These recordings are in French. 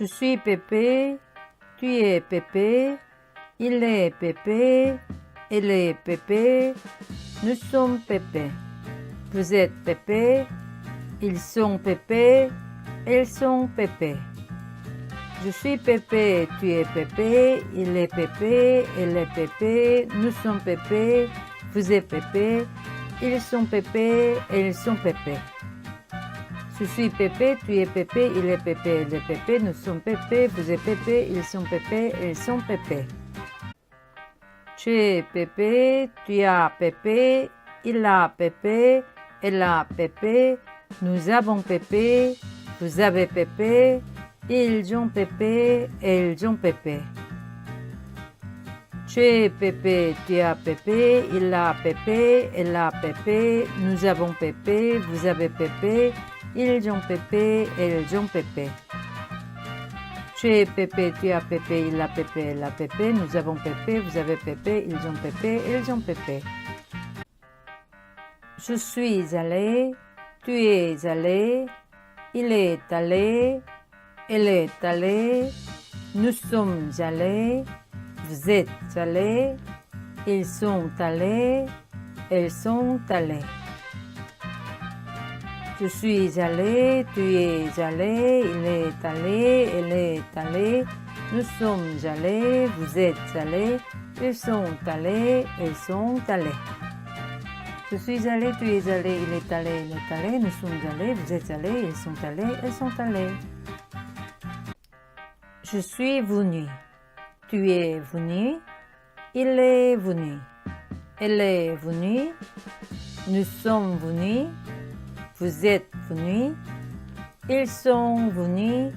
Je suis Pépé, tu es Pépé, il est Pépé, elle est Pépé, nous sommes Pépé. Vous êtes Pépé, ils sont Pépé, elles sont Pépé. Je suis Pépé, tu es Pépé, il est Pépé, elle est Pépé, nous sommes Pépé, vous êtes Pépé, ils sont Pépé, elles sont Pépé. Je suis Pépé, tu es Pépé, il est Pépé, elle est Pépé, nous sommes Pépé, vous êtes Pépé, ils sont Pépé, elles sont Pépé. Tu es Pépé, tu as Pépé, il a Pépé, elle a Pépé, nous avons Pépé, vous avez Pépé, ils ont Pépé, elles ont Pépé. Tu es Pépé, tu as Pépé, il a Pépé, elle a Pépé, nous avons Pépé, vous avez Pépé, ils ont Pépé, elles ont Pépé. Tu es Pépé, tu as Pépé, il a Pépé, elle a Pépé, nous avons Pépé, vous avez Pépé, ils ont Pépé, elles ont Pépé. Je suis allé, tu es allé, il est allé, elle est allée, nous sommes allés, vous êtes allés, ils sont allés, elles sont allées. Je suis allé, tu es allé, il est allé, elle est allée, nous sommes allés, vous êtes allés, ils sont allés, elles sont allées. Je suis allé, tu es allé, il est allé, nous sommes allés, vous êtes allés, ils sont allés, elles sont allées. Je suis venu, tu es venu, il est venu, elle est venue, nous sommes venus, vous êtes venus, ils sont venus,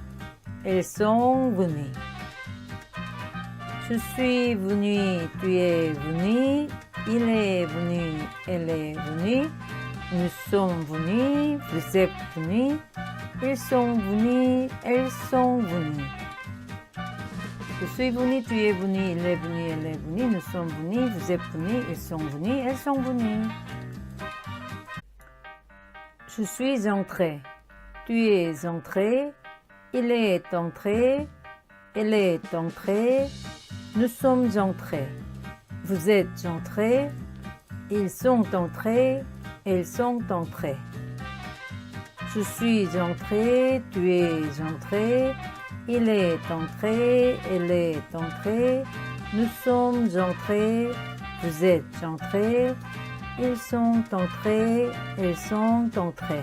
elles sont venues. Je suis venu, tu es venu, il est venu, elle est venue, nous sommes venus, vous êtes venus, ils sont venus, elles sont venues. Je suis venu, tu es venu, il est venu, elle est venue, nous sommes venus, vous êtes venus, ils sont venus, elles sont venues. Je suis entré, tu es entré, il est entré, elle est entrée, nous sommes entrés, vous êtes entrés, ils sont entrés, elles sont entrées. Je suis entré, tu es entré, il est entré, elle est entrée, nous sommes entrés, vous êtes entrés, ils sont entrés, elles sont entrées.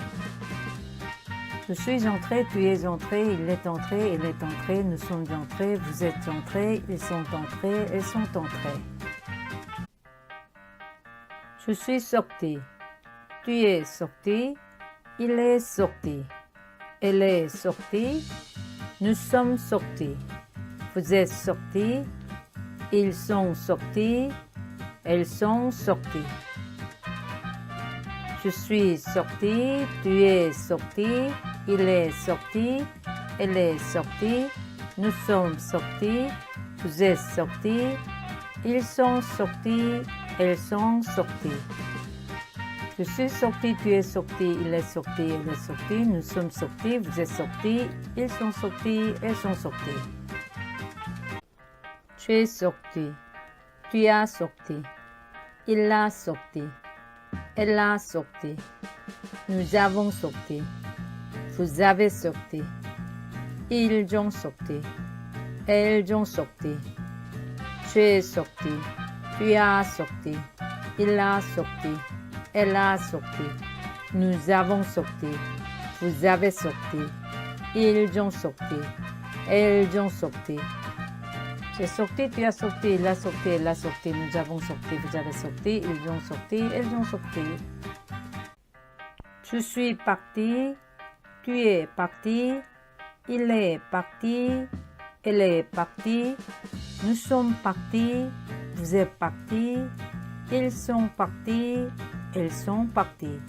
Je suis entré, tu es entré, il est entré, elle est entrée, nous sommes entrés, vous êtes entrés, ils sont entrés, elles sont entrées. Je suis sorti, tu es sorti, il est sorti, elle est sortie, nous sommes sortis, vous êtes sortis, ils sont sortis, elles sont sorties. Je suis sorti, tu es sorti, il est sorti, elle est sortie, nous sommes sortis, vous êtes sortis, ils sont sortis, elles sont sorties. Je suis sorti, tu es sorti, il est sorti, elle est sortie, nous sommes sortis, vous êtes sortis, ils sont sortis, elles sont sorties. Tu es sorti, tu as sorti, il a sorti, elle a sorti, nous avons sorti, vous avez sorti, ils ont sorti, elles ont sorti. Tu es sorti, tu as sorti, il a sorti, elle a sorti, nous avons sorti, vous avez sorti, ils ont sorti, elles ont sorti. J'ai sorti, tu as sorti, il a sorti, elle a sorti, nous avons sorti, vous avez sorti, ils ont sorti, elles ont sorti. Je suis parti, tu es parti, il est parti, elle est partie, nous sommes partis, vous êtes partis, ils sont partis, elles sont parties.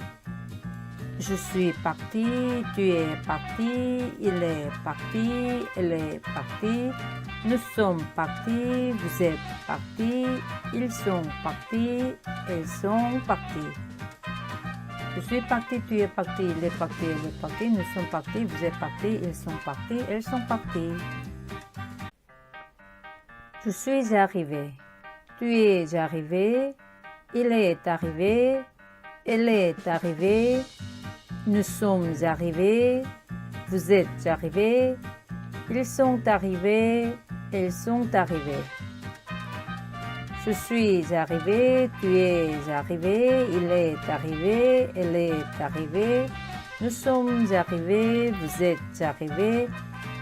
Je suis parti, tu es parti, il est parti, elle est partie, nous sommes partis, vous êtes partis, ils sont partis, elles sont parties. Je suis parti, tu es parti, il est parti, elle est partie, nous sommes partis, vous êtes partis, ils sont partis, elles sont parties. Je suis arrivé, tu es arrivé, il est arrivé, elle est arrivée, nous sommes arrivés, vous êtes arrivés, ils sont arrivés, elles sont arrivées. Je suis arrivé, tu es arrivé, il est arrivé, elle est arrivée, nous sommes arrivés, vous êtes arrivés,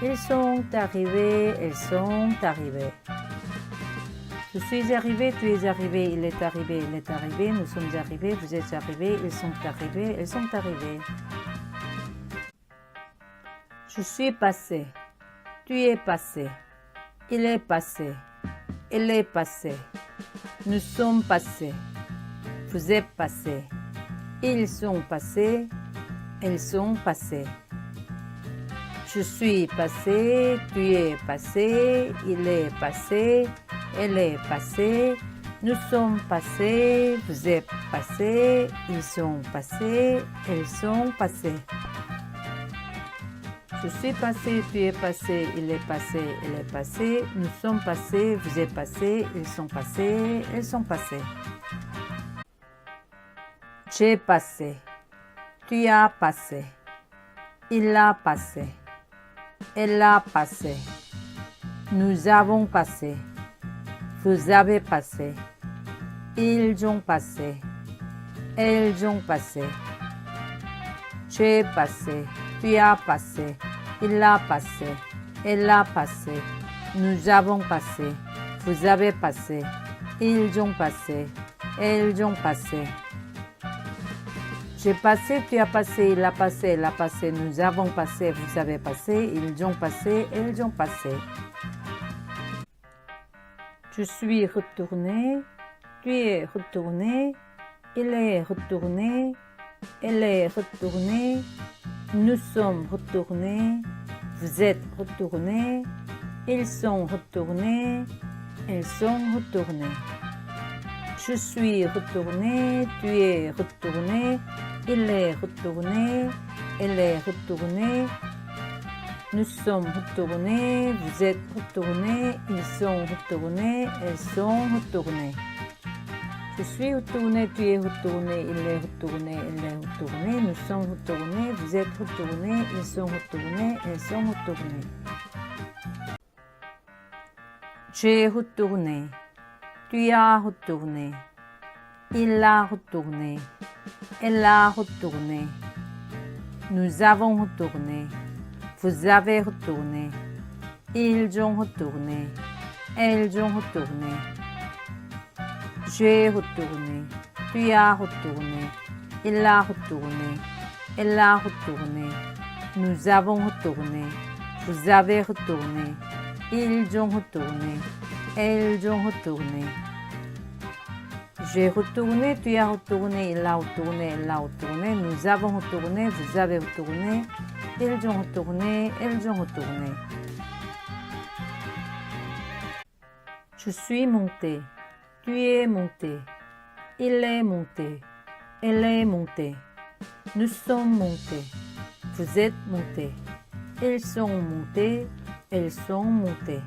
ils sont arrivés, elles sont arrivées. Je suis arrivé, tu es arrivé, il est arrivé, elle est arrivée, nous sommes arrivés, vous êtes arrivés, ils sont arrivés, elles sont arrivées. Je suis passé, tu es passé, il est passé, elle est passée, nous sommes passés, vous êtes passés, ils sont passés, elles sont passées. Je suis passé, tu es passé, il est passé, elle est passée, nous sommes passés, vous êtes passés, ils sont passés, elles sont passées. Je suis passé, tu es passé, il est passé, elle est passée, nous sommes passés, vous êtes passés, ils sont passés, elles sont passées. J'ai passé, tu as passé, il a passé, elle a passé, nous avons passé, vous avez passé, ils ont passé, elles ont passé. J'ai passé, tu as passé, il a passé, elle a passé, nous avons passé, vous avez passé, ils ont passé, elles ont passé. J'ai passé, tu as passé, il a passé, elle a passé, nous avons passé, vous avez passé, ils ont passé, elles ont passé. Je suis retourné, tu es retourné, il est retourné, elle est retournée, nous sommes retournés, vous êtes retournés, ils sont retournés, elles sont retournées. Je suis retourné, tu es retourné, il est retourné, elle est retournée, nous sommes retournés, vous êtes retournés, ils sont retournés, elles sont retournées. Je suis retourné, tu es retourné, il est retourné, elle est retournée, nous sommes retournés, vous êtes retournés, ils sont retournés, elles sont retournées. J'ai retourné, tu as retourné, il a retourné, elle a retourné, nous avons retourné, vous avez retourné, ils ont retourné, elles ont retourné. J'ai retourné, tu as retourné, il a retourné, elle a retourné, nous avons retourné, vous avez retourné, ils ont retourné, elles ont retourné. J'ai retourné, tu as retourné, il a retourné, elle a retourné, nous avons retourné, vous avez retourné, ils ont retourné, elles ont retourné. Je suis monté, tu es monté, il est monté, elle est montée, nous sommes montés, vous êtes montés, ils sont montés, elles sont montées.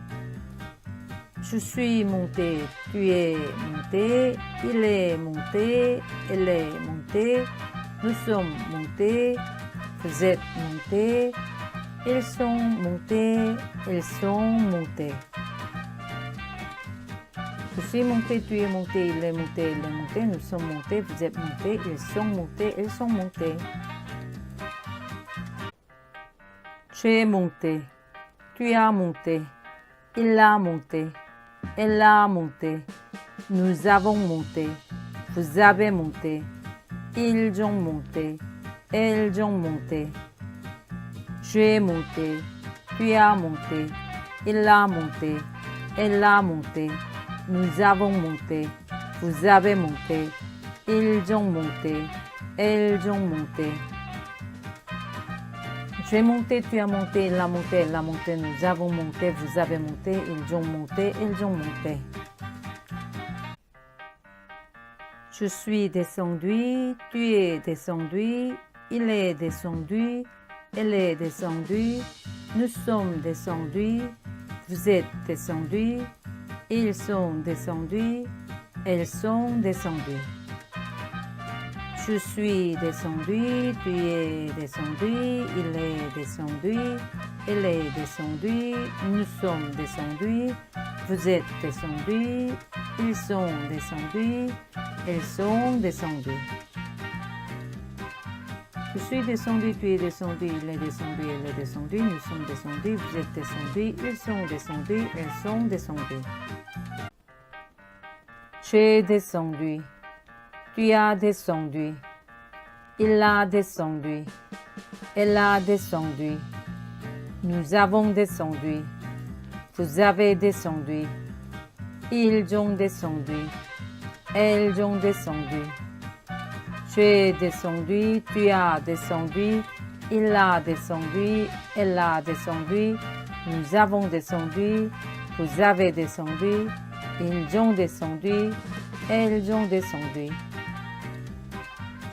Je suis monté, tu es monté, il est monté, elle est montée, nous sommes montés, vous êtes montés, ils sont montés, elles sont montées. Je suis monté, tu es monté, il est monté, elle est montée, nous sommes montés, vous êtes montés, ils sont montés, elles sont montées. J'ai monté, tu as monté, il a monté, elle a monté, nous avons monté, vous avez monté, ils ont monté, elles ont monté. J'ai monté, tu as monté, il a monté, elle a monté, nous avons monté, vous avez monté, ils ont monté, elles ont monté. J'ai monté, tu as monté, il a monté, elle a monté, nous avons monté, vous avez monté, ils ont monté, elles ont monté. Je suis descendu, tu es descendu, il est descendu, elle est descendue, nous sommes descendus, vous êtes descendus, ils sont descendus, elles sont descendues. Je suis descendu, tu es descendu, il est descendu, elle est descendue, nous sommes descendus, vous êtes descendus, ils sont descendus, elles sont descendues. Je suis descendu, tu es descendu, il est descendu, elle est descendue, nous sommes descendus, vous êtes descendus, ils sont descendus, elles sont descendues. J'ai descendu, tu as descendu, il a descendu, elle a descendu, nous avons descendu, vous avez descendu, ils ont descendu, elles ont descendu. J'ai descendu, tu as descendu, il a descendu, elle a descendu, nous avons descendu, vous avez descendu, ils ont descendu, elles ont descendu.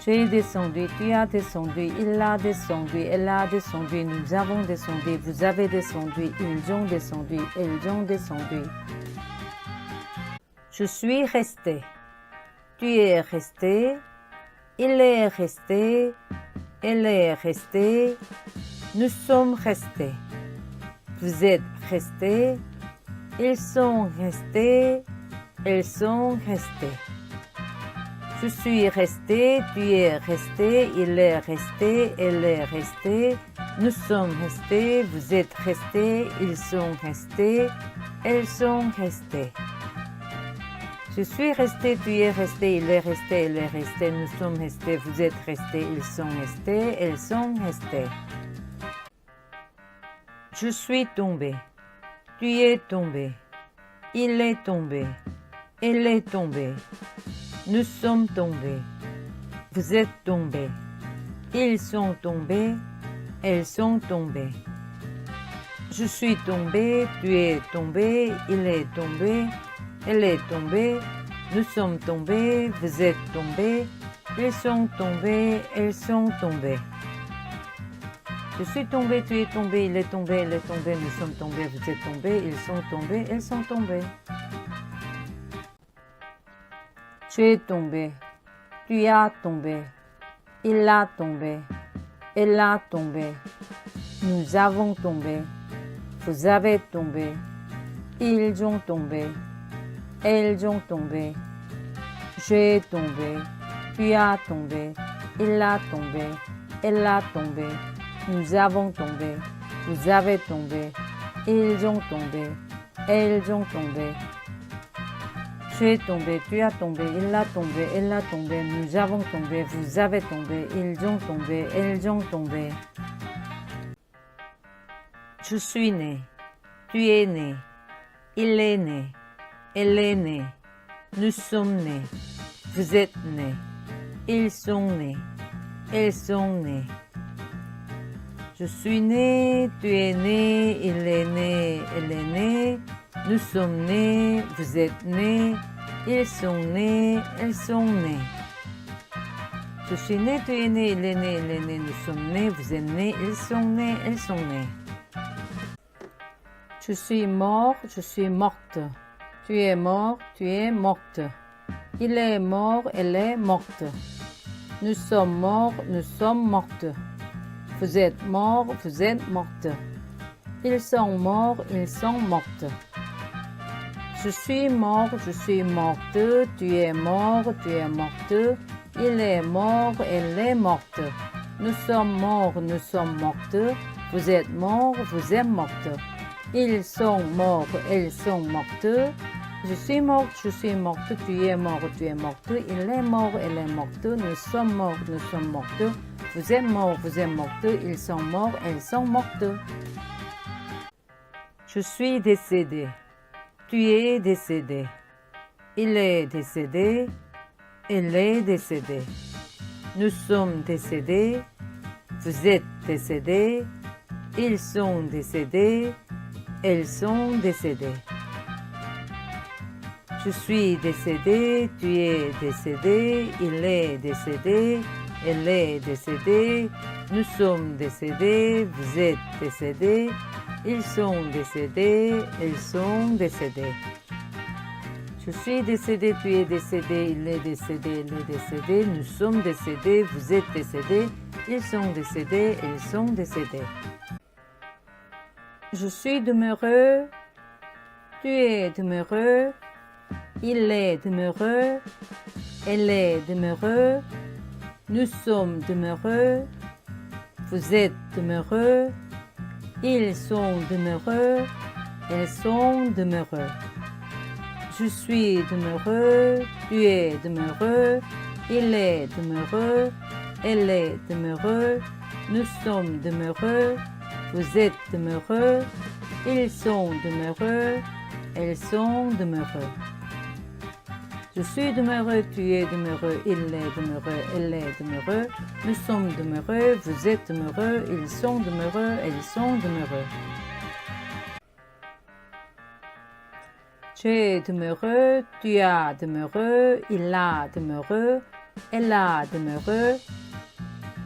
J'ai descendu, tu as descendu, il a descendu, elle a descendu, nous avons descendu, vous avez descendu, ils ont descendu, elles ont descendu. Je suis resté, tu es resté, il est resté, elle est restée, nous sommes restés. Vous êtes restés, ils sont restés, elles sont restées. Je suis resté, tu es resté, il est resté, elle est restée, nous sommes restés, vous êtes restés, ils sont restés, elles sont restées. Je suis resté, tu es resté, il est resté, elle est restée, nous sommes restés, vous êtes restés, ils sont restés, elles sont restées. Je suis tombé, tu es tombé, il est tombé, elle est tombée, nous sommes tombés, vous êtes tombés, ils sont tombés, elles sont tombées. Je suis tombé, tu es tombé, il est tombé, elle est tombée, nous sommes tombés, vous êtes tombés, ils sont tombés, elles sont tombées. Je suis tombé, tu es tombé, il est tombé, elle est tombée, nous sommes tombés, vous êtes tombés, ils sont tombés, elles sont tombées. Tu es tombé, tu as tombé, il a tombé, elle a tombé, nous avons tombé, vous avez tombé, ils ont tombé. Elles ont tombé, j'ai tombé, tu as tombé, il a tombé, elle a tombé, nous avons tombé, vous avez tombé, ils ont tombé, elles ont tombé. J'ai tombé, tu as tombé, il a tombé, elle a tombé, nous avons tombé, vous avez tombé, ils ont tombé, elles ont tombé. Je suis né, tu es né, il est né. Elle est née, nous sommes nés, vous êtes nés, ils sont nés, elles sont nées. Je suis né, tu es né, il est né, elle est née, nous sommes nés, vous êtes nés, ils sont nés, elles sont nées. Je suis né, tu es né, il est né, elle est née, nous sommes nés, vous êtes nés, ils sont nés, elles sont nées. Je suis mort, je suis morte. Tu es mort, tu es morte. Il est mort, elle est morte. Nous sommes morts, nous sommes mortes. Vous êtes mort, vous êtes morte. Ils sont morts, ils sont mortes. Je suis mort, je suis morte. Tu es mort, tu es morte. Il est mort, elle est morte. Nous sommes morts, nous sommes mortes. Vous êtes mort, vous êtes morte. Ils sont morts, elles sont mortes. Je suis morte, tu es mort, tu es morte. Il est mort, elle est morte. Nous sommes morts, nous sommes mortes. Vous êtes mort, vous êtes morte. Ils sont morts, elles sont mortes. Je suis décédé, tu es décédé. Il est décédé, elle est décédée. Nous sommes décédés, vous êtes décédés. Ils sont décédés, elles sont décédées. Je suis décédé, tu es décédé, il est décédé, elle est décédée, nous sommes décédés, vous êtes décédés, ils sont décédés, elles sont décédées. Je suis décédé, tu es décédé, il est décédé, elle est décédée, nous sommes décédés, vous êtes décédés, ils sont décédés, elles sont décédées. Je suis demeureux, tu es demeureux, il est demeureux, elle est demeureux, nous sommes demeureux, vous êtes demeureux, ils sont demeureux, elles sont demeureux. Je suis demeureux, tu es demeureux, il est demeureux, elle est demeureux, nous sommes demeureux, vous êtes demeureux, ils sont demeureux, elles sont demeureux. Je suis demeureux, tu es demeureux, il est demeureux, elle est demeureux, nous sommes demeureux, vous êtes demeureux, ils sont demeureux, elles sont demeureux. Tu es demeureux, tu as demeureux, il a demeureux, elle a demeureux,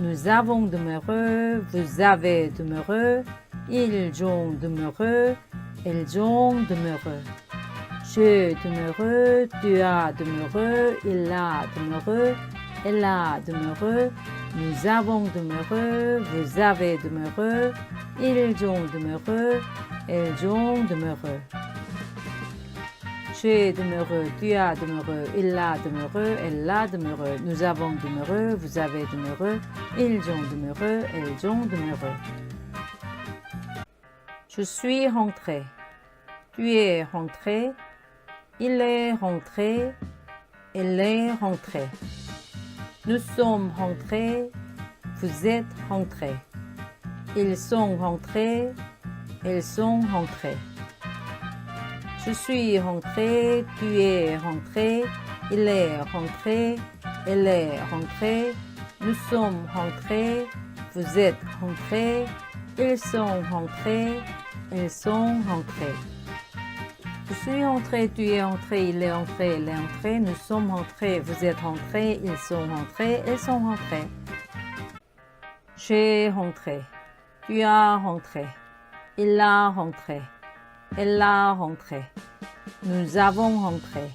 nous avons demeureux, vous avez demeureux, ils ont demeureux, elles ont demeureux. Je demeureux, tu as demeureux, il a demeureux, elle a demeureux, nous avons demeureux, vous avez demeureux, ils ont demeureux, elles ont demeureux. Je demeureux, tu as demeureux, il a demeureux, elle a demeureux, nous avons demeureux, vous avez demeureux, ils ont demeureux, elles ont demeureux. Je suis rentré, tu es rentré, il est rentré, elle est rentrée. Nous sommes rentrés, vous êtes rentrés. Ils sont rentrés, elles sont rentrées. Je suis rentré, tu es rentré, il est rentré, elle est rentrée. Nous sommes rentrés, vous êtes rentrés, ils sont rentrés, elles sont rentrées. Je suis rentré, tu es rentré, il est rentré, elle est rentrée, nous sommes rentrés, vous êtes rentrés, ils sont rentrés, elles sont rentrées. J'ai rentré, tu as rentré, il a rentré, elle a rentré, nous avons rentré,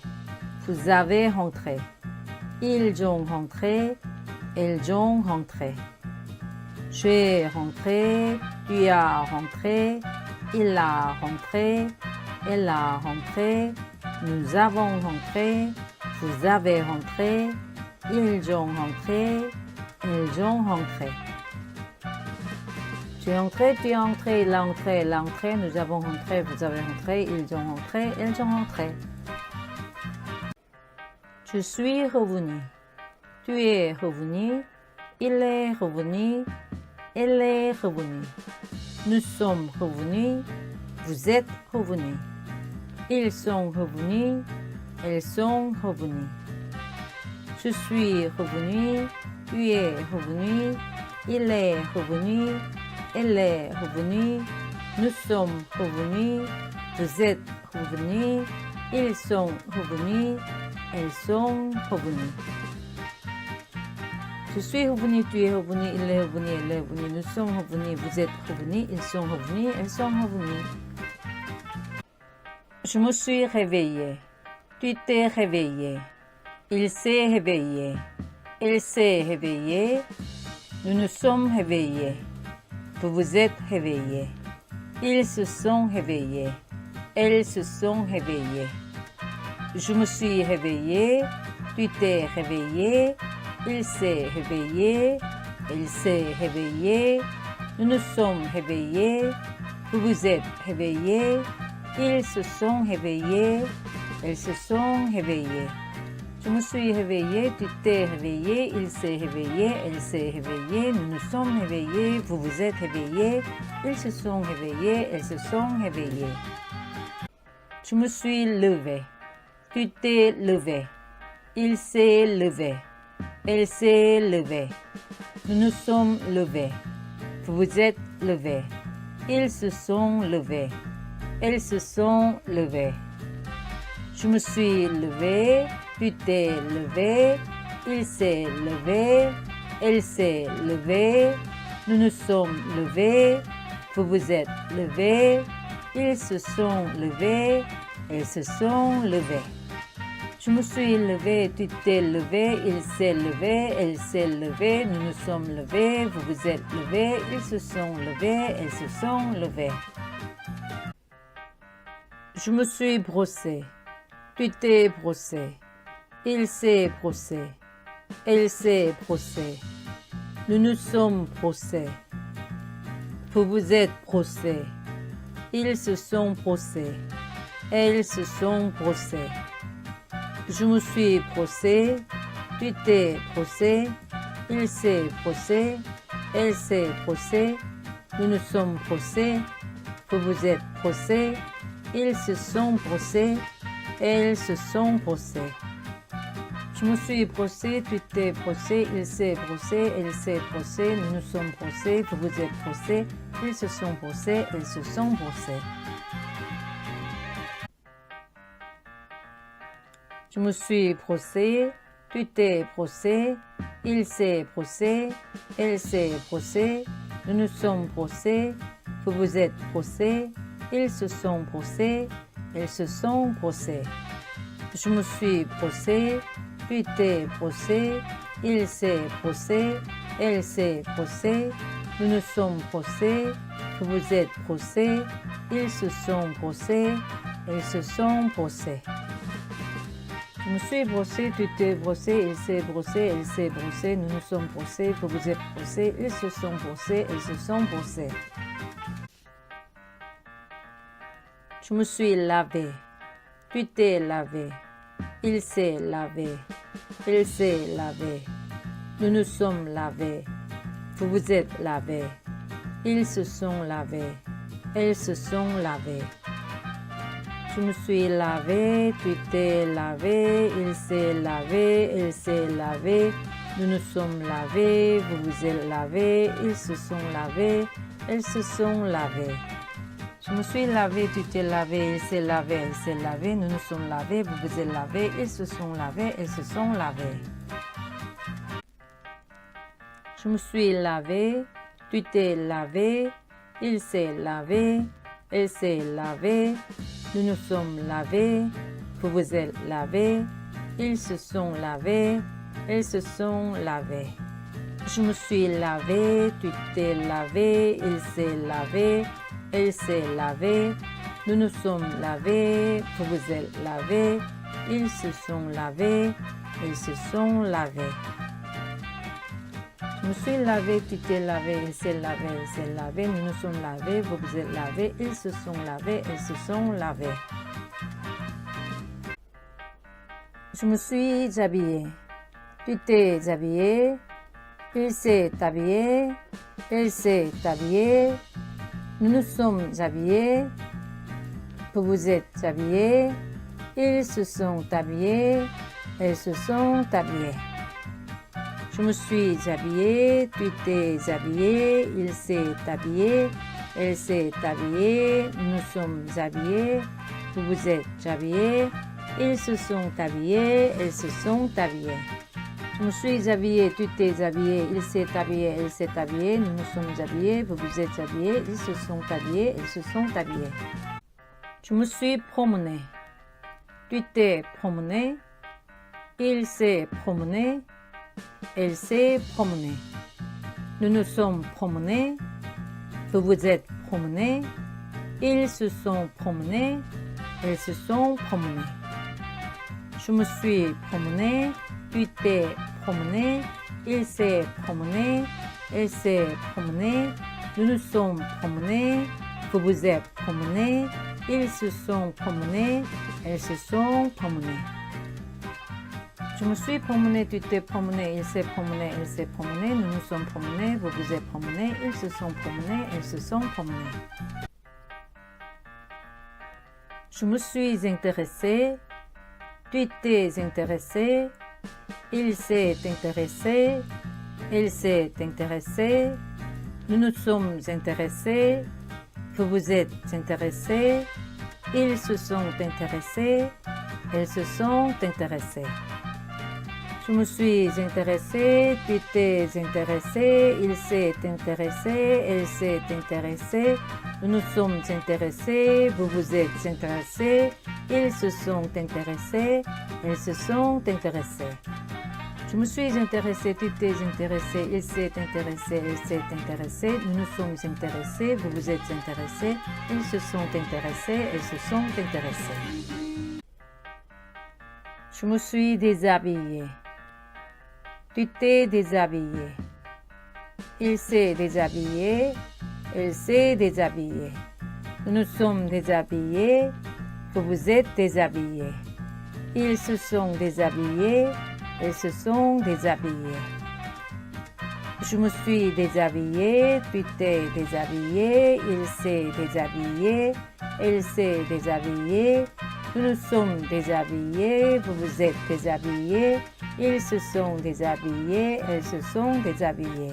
vous avez rentré, ils ont rentré, elles ont rentré. J'ai rentré, tu as rentré, il a rentré, elle a rentré, nous avons rentré, vous avez rentré, ils ont rentré, elles ont rentré. J'ai rentré, tu es rentré, il a rentré, elle a rentré, nous avons rentré, vous avez rentré, ils ont rentré, elles ont rentré. Je suis revenu, tu es revenu, il est revenu, elle est revenue. Nous sommes revenus, vous êtes revenus. Ils sont revenus, elles sont revenues. Je suis revenu, tu es revenu, il est revenu, elle est revenue, nous sommes revenus, vous êtes revenus, ils sont revenus, elles sont revenues. Je suis revenu, tu es revenu, il est revenu, elle est revenue, nous sommes revenus, vous êtes revenus, ils sont revenus, elles sont revenues. Je me suis réveillé, tu t'es réveillé, il s'est réveillé, elle s'est réveillée, nous nous sommes réveillés, vous vous êtes réveillés, ils se sont réveillés, elles se sont réveillées. Je me suis réveillé, tu t'es réveillé, il s'est réveillé, elle s'est réveillée, nous nous sommes réveillés, vous vous êtes réveillés, ils se sont réveillés, elles se sont réveillées. Je me suis réveillé, tu t'es réveillé, il s'est réveillé, elle s'est réveillée, nous nous sommes réveillés, vous vous êtes réveillés, ils se sont réveillés, elles se sont réveillées. Je me suis levé, tu t'es levé, il s'est levé, elle s'est levée, nous nous sommes levés, vous vous êtes levés, ils se sont levés, elles se sont levées. Je me suis levé, tu t'es levé, il s'est levé, elle s'est levée, nous nous sommes levés, vous vous êtes levés, ils se sont levés, elles se sont levées. Je me suis levé, tu t'es levé, il s'est levé, elle s'est levée, nous nous sommes levés, vous vous êtes levés, ils se sont levés, elles se sont levées. Je me suis brossé, tu t'es brossé, il s'est brossé, elle s'est brossée, nous nous sommes brossés, vous vous êtes brossés, ils se sont brossés, elles se sont brossées. Je me suis brossé, tu t'es brossé, il s'est brossé, elle s'est brossée, nous nous sommes brossés, vous vous êtes brossés, ils se sont brossés, elles se sont brossées. Je me suis brossé, tu t'es brossé, il s'est brossé, elle s'est brossée, nous nous sommes brossés, vous vous êtes brossés, ils se sont brossés, elles se sont brossées. Je me suis brossé, tu t'es brossé, il s'est brossé, elle s'est brossée, nous nous sommes brossés, vous vous êtes brossés, ils se sont brossés, elles se sont brossées. Je me suis brossé, tu t'es brossé, il s'est brossé, elle s'est brossée, nous nous sommes brossés, vous vous êtes brossés, ils se sont brossés, elles se sont brossées. Je me suis brossé, tu t'es brossé, il s'est brossé, elle s'est brossée, nous nous sommes brossés, vous vous êtes brossés, ils se sont brossés, elles se sont brossées. Je me suis lavé, tu t'es lavé, il s'est lavé, elle s'est lavée, nous nous sommes lavés, vous vous êtes lavés, ils se sont lavés, elles se sont lavées. Je me suis lavé, tu t'es lavé, il s'est lavé, elle s'est lavée, nous nous sommes lavés, vous vous êtes lavés, ils se sont lavés, elles se sont lavées. Je me suis lavé, tu t'es lavé, il s'est lavé, elle s'est lavée, nous nous sommes lavés, vous vous êtes lavés, ils se sont lavés, elles se sont lavées. Je me suis lavé, tu t'es lavé, il s'est lavé, elle s'est lavée, nous nous sommes lavés, vous vous êtes lavés, ils se sont lavés, elles se sont lavées. Je me suis lavé, tu t'es lavé, il s'est lavé, elle s'est lavée, nous nous sommes lavés, vous vous êtes lavés, ils se sont lavés, elles se sont lavées. Je me suis lavé, tu t'es lavé, il s'est lavé, elle s'est lavée, nous nous sommes lavés, vous vous êtes lavés, ils se sont lavés, elles se sont lavées. Je me suis habillé, tu t'es habillé, il s'est habillé, elle s'est habillée, nous nous sommes habillés, vous vous êtes habillés, ils se sont habillés, elles se sont habillées. Je me suis habillé, tu t'es habillé, il s'est habillé, elle s'est habillée, nous nous sommes habillés, vous vous êtes habillés, ils se sont habillés, elles se sont habillées. Je me suis habillé, tu t'es habillé, il s'est habillé, elle s'est habillée, nous nous sommes habillés, vous vous êtes habillés, ils se sont habillés, elles se sont habillées. Je me suis promené, tu t'es promené, il s'est promené, elle s'est promenée. Nous nous sommes promenés, vous vous êtes promenés, ils se sont promenés, elles se sont promenées. Je me suis promené, tu t'es promené, il s'est promené, elle s'est promenée, nous nous sommes promenés, vous vous êtes promenés, ils se sont promenés, elles se sont promenées. Je me suis promené, tu t'es promené, il s'est promené, elle s'est promenée, nous nous sommes promenés, vous vous êtes promenés, ils se sont promenés, elles se sont promenées. Je me suis intéressé, tu t'es intéressé, il s'est intéressé, elle s'est intéressée, nous nous sommes intéressés, vous vous êtes intéressés, Ils se sont intéressés. Elles se sont intéressées. Je me suis intéressé. Tu t'es intéressé. Il s'est intéressé. Elle s'est intéressée. Nous nous sommes intéressés. Vous vous êtes intéressés. Ils se sont intéressés. Elles se sont intéressées. Je me suis intéressé, tu t'es intéressé, il s'est intéressé, elle s'est intéressée, nous nous sommes intéressés, vous vous êtes intéressés, ils se sont intéressés, elles se sont intéressées. Je me suis déshabillé. Tu t'es déshabillé. Il s'est déshabillé, elle s'est déshabillée. Nous nous sommes déshabillés, vous vous êtes déshabillés. Ils se sont déshabillés. Elles se sont déshabillées. Je me suis déshabillé, tu t'es déshabillé, il s'est déshabillé, elle s'est déshabillée, nous nous sommes déshabillés, vous vous êtes déshabillés, ils se sont déshabillés, elles se sont déshabillées.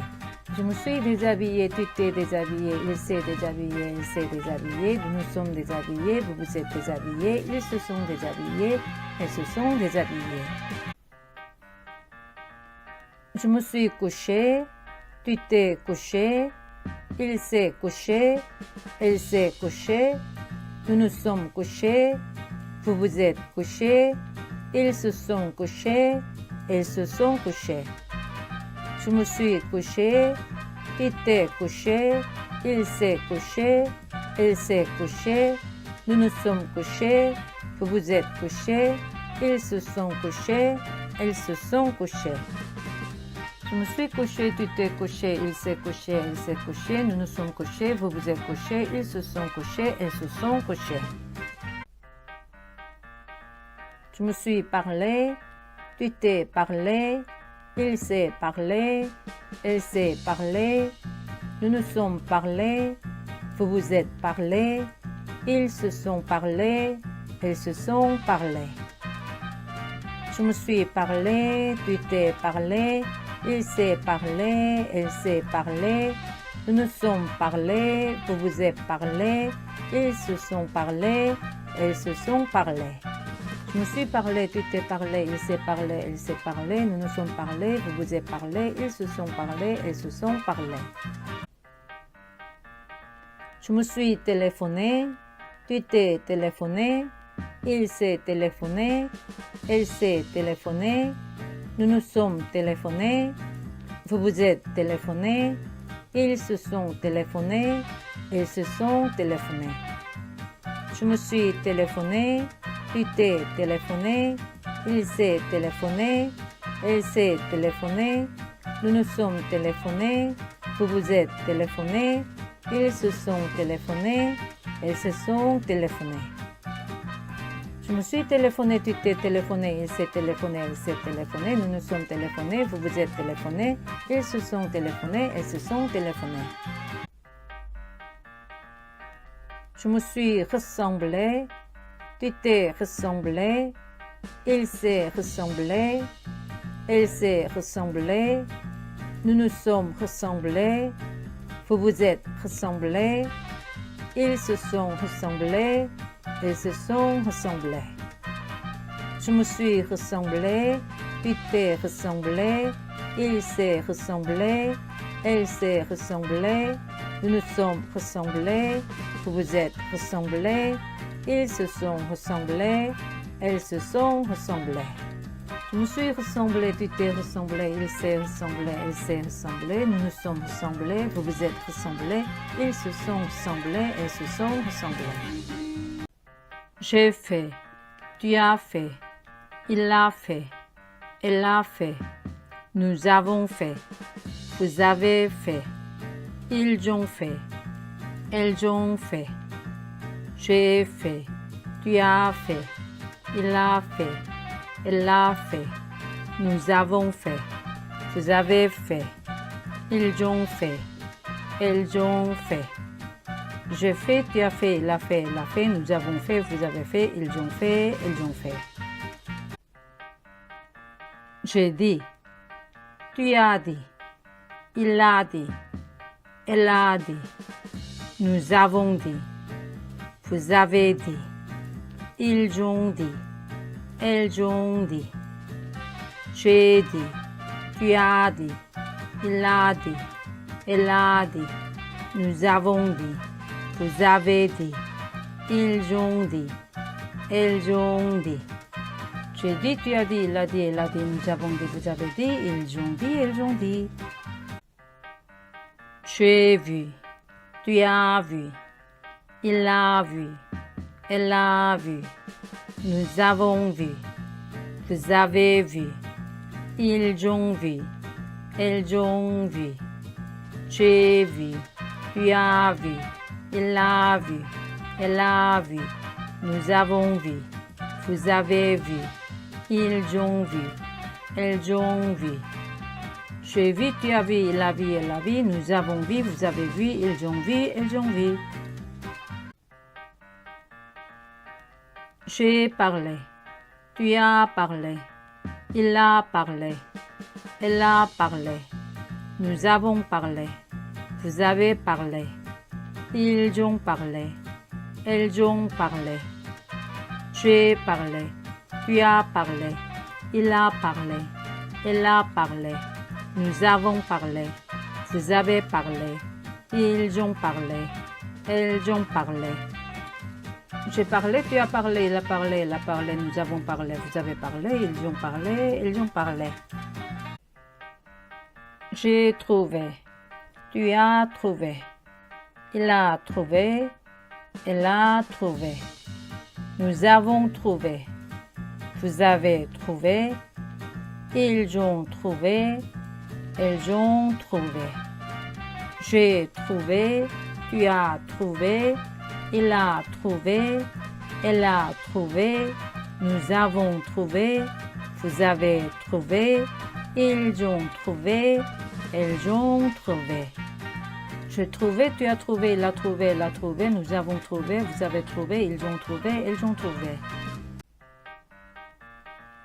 Je me suis déshabillé, tu t'es déshabillé, il s'est déshabillé, elle s'est déshabillée, nous nous sommes déshabillés, vous vous êtes déshabillés, ils se sont déshabillés, elles se sont déshabillées. Je me suis couché, tu t'es couché, il s'est couché, elle s'est couchée, nous nous sommes couchés, vous vous êtes couchés, ils se sont couchés, elles se sont couchées. Je me suis couché, tu t'es couché, il s'est couché, elle s'est couchée, nous nous sommes couchés, vous vous êtes couchés, ils se sont couchés, elles se sont couchées. Je me suis couché, tu t'es couché, il s'est couché, elle s'est couchée, nous nous sommes couchés, vous vous êtes couchés, ils se sont couchés, elles se sont couchées. Je me suis parlé, tu t'es parlé, il s'est parlé, elle s'est parlé, nous nous sommes parlé, vous vous êtes parlé, ils se sont parlé, elles se sont parlées. Je me suis parlé, tu t'es parlé, il s'est parlé, elle s'est parlé, nous nous sommes parlé, vous vous êtes parlé, ils se sont parlé, elles se sont parlées. Je me suis parlé, tu t'es parlé, il s'est parlé, elle s'est parlé, nous nous sommes parlé, vous vous êtes parlé, ils se sont parlé, elles se sont parlées. Je me suis téléphoné, tu t'es téléphoné, il s'est téléphoné, elle s'est téléphonée, nous nous sommes téléphonés, vous vous êtes téléphonés, ils se sont téléphonés, elles se sont téléphonés. Je me suis téléphoné, tu t'es téléphoné, il s'est téléphoné, elle s'est téléphonée, nous nous sommes téléphonés, vous vous êtes téléphonés, ils se sont téléphonés, elles se sont téléphonées. Je me suis téléphoné, tu t'es téléphoné, il s'est téléphoné, elle s'est téléphonée, nous nous sommes téléphonés, vous vous êtes téléphonés, ils se sont téléphonés, elles se sont téléphonées. Je me suis ressemblé, tu t'es ressemblé, il s'est ressemblé, elle s'est ressemblée, nous nous sommes ressemblés, vous vous êtes ressemblés, ils se sont ressemblés, elles se sont ressemblées. Je me suis ressemblé, tu t'es ressemblé, il s'est ressemblé, elle s'est ressemblée, nous nous sommes ressemblés, vous vous êtes ressemblés, ils se sont ressemblés, elles se sont ressemblées. Je me suis ressemblé, tu t'es ressemblé, il s'est ressemblé, elle s'est ressemblée, nous nous sommes ressemblés, vous vous êtes ressemblés, ils se sont ressemblés, elles se sont ressemblées. J'ai fait, tu as fait, il l'a fait, elle l'a fait, nous avons fait, vous avez fait, ils ont fait, elles ont fait. J'ai fait, tu as fait, il a fait, elle l'a fait, nous avons fait, vous avez fait, ils ont fait, elles ont fait. J'ai fait, tu as fait, il a fait, elle a fait, nous avons fait, vous avez fait, ils ont fait, elles ont fait. J'ai dit, tu as dit, il a dit, elle a dit, nous avons dit, vous avez dit, ils ont dit, elles ont dit. J'ai dit, tu as dit, il a dit, elle a dit. Nous avons dit, vous avez dit, ils ont dit, elles ont dit. J'ai dit, tu as dit, il a dit, elle a dit. Nous avons dit, vous avez dit, ils ont dit, elles ont dit. J'ai vu, tu as vu, il a vu, elle a vu. Nous avons vu, vous avez vu, ils ont vu, elles ont vu. J'ai vu, tu as vu, il a vu, elle a vu. Nous avons vu, vous avez vu, ils ont vu, elles ont vu. J'ai vu, tu as vu, il a vu, elle a vu. Nous avons vu, vous avez vu, ils ont vu, elles ont vu. J'ai parlé, tu as parlé, il a parlé, elle a parlé. Nous avons parlé, vous avez parlé, ils ont parlé, elles ont parlé. J'ai parlé, tu as parlé, il a parlé, elle a parlé. Nous avons parlé, vous avez parlé, ils ont parlé, elles ont parlé. J'ai parlé, tu as parlé, il a parlé, elle a parlé, nous avons parlé, vous avez parlé, ils ont parlé, elles ont parlé. J'ai trouvé, tu as trouvé, il a trouvé, elle a trouvé. Nous avons trouvé, vous avez trouvé, ils ont trouvé, elles ont trouvé. J'ai trouvé, tu as trouvé, il a trouvé, elle a trouvé, nous avons trouvé, vous avez trouvé, ils ont trouvé, elles ont trouvé. J'ai trouvé, tu as trouvé, il a trouvé, elle a trouvé, nous avons trouvé, vous avez trouvé, ils ont trouvé, elles ont trouvé.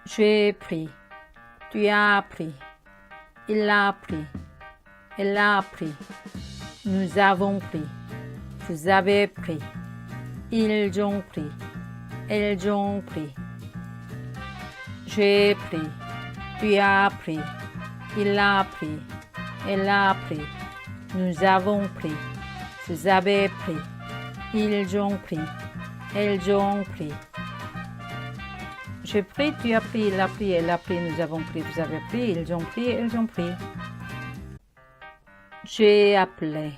J'ai pris, tu as pris, il a pris, elle a pris, nous avons pris, vous avez pris, ils ont pris, elles ont pris. J'ai pris, tu as pris, il a pris, elle a pris, nous avons pris, vous avez pris, ils ont pris, elles ont pris. J'ai pris, tu as pris, il a pris, elle a pris, nous avons pris, vous avez pris, ils ont pris, elles ont pris. J'ai appelé,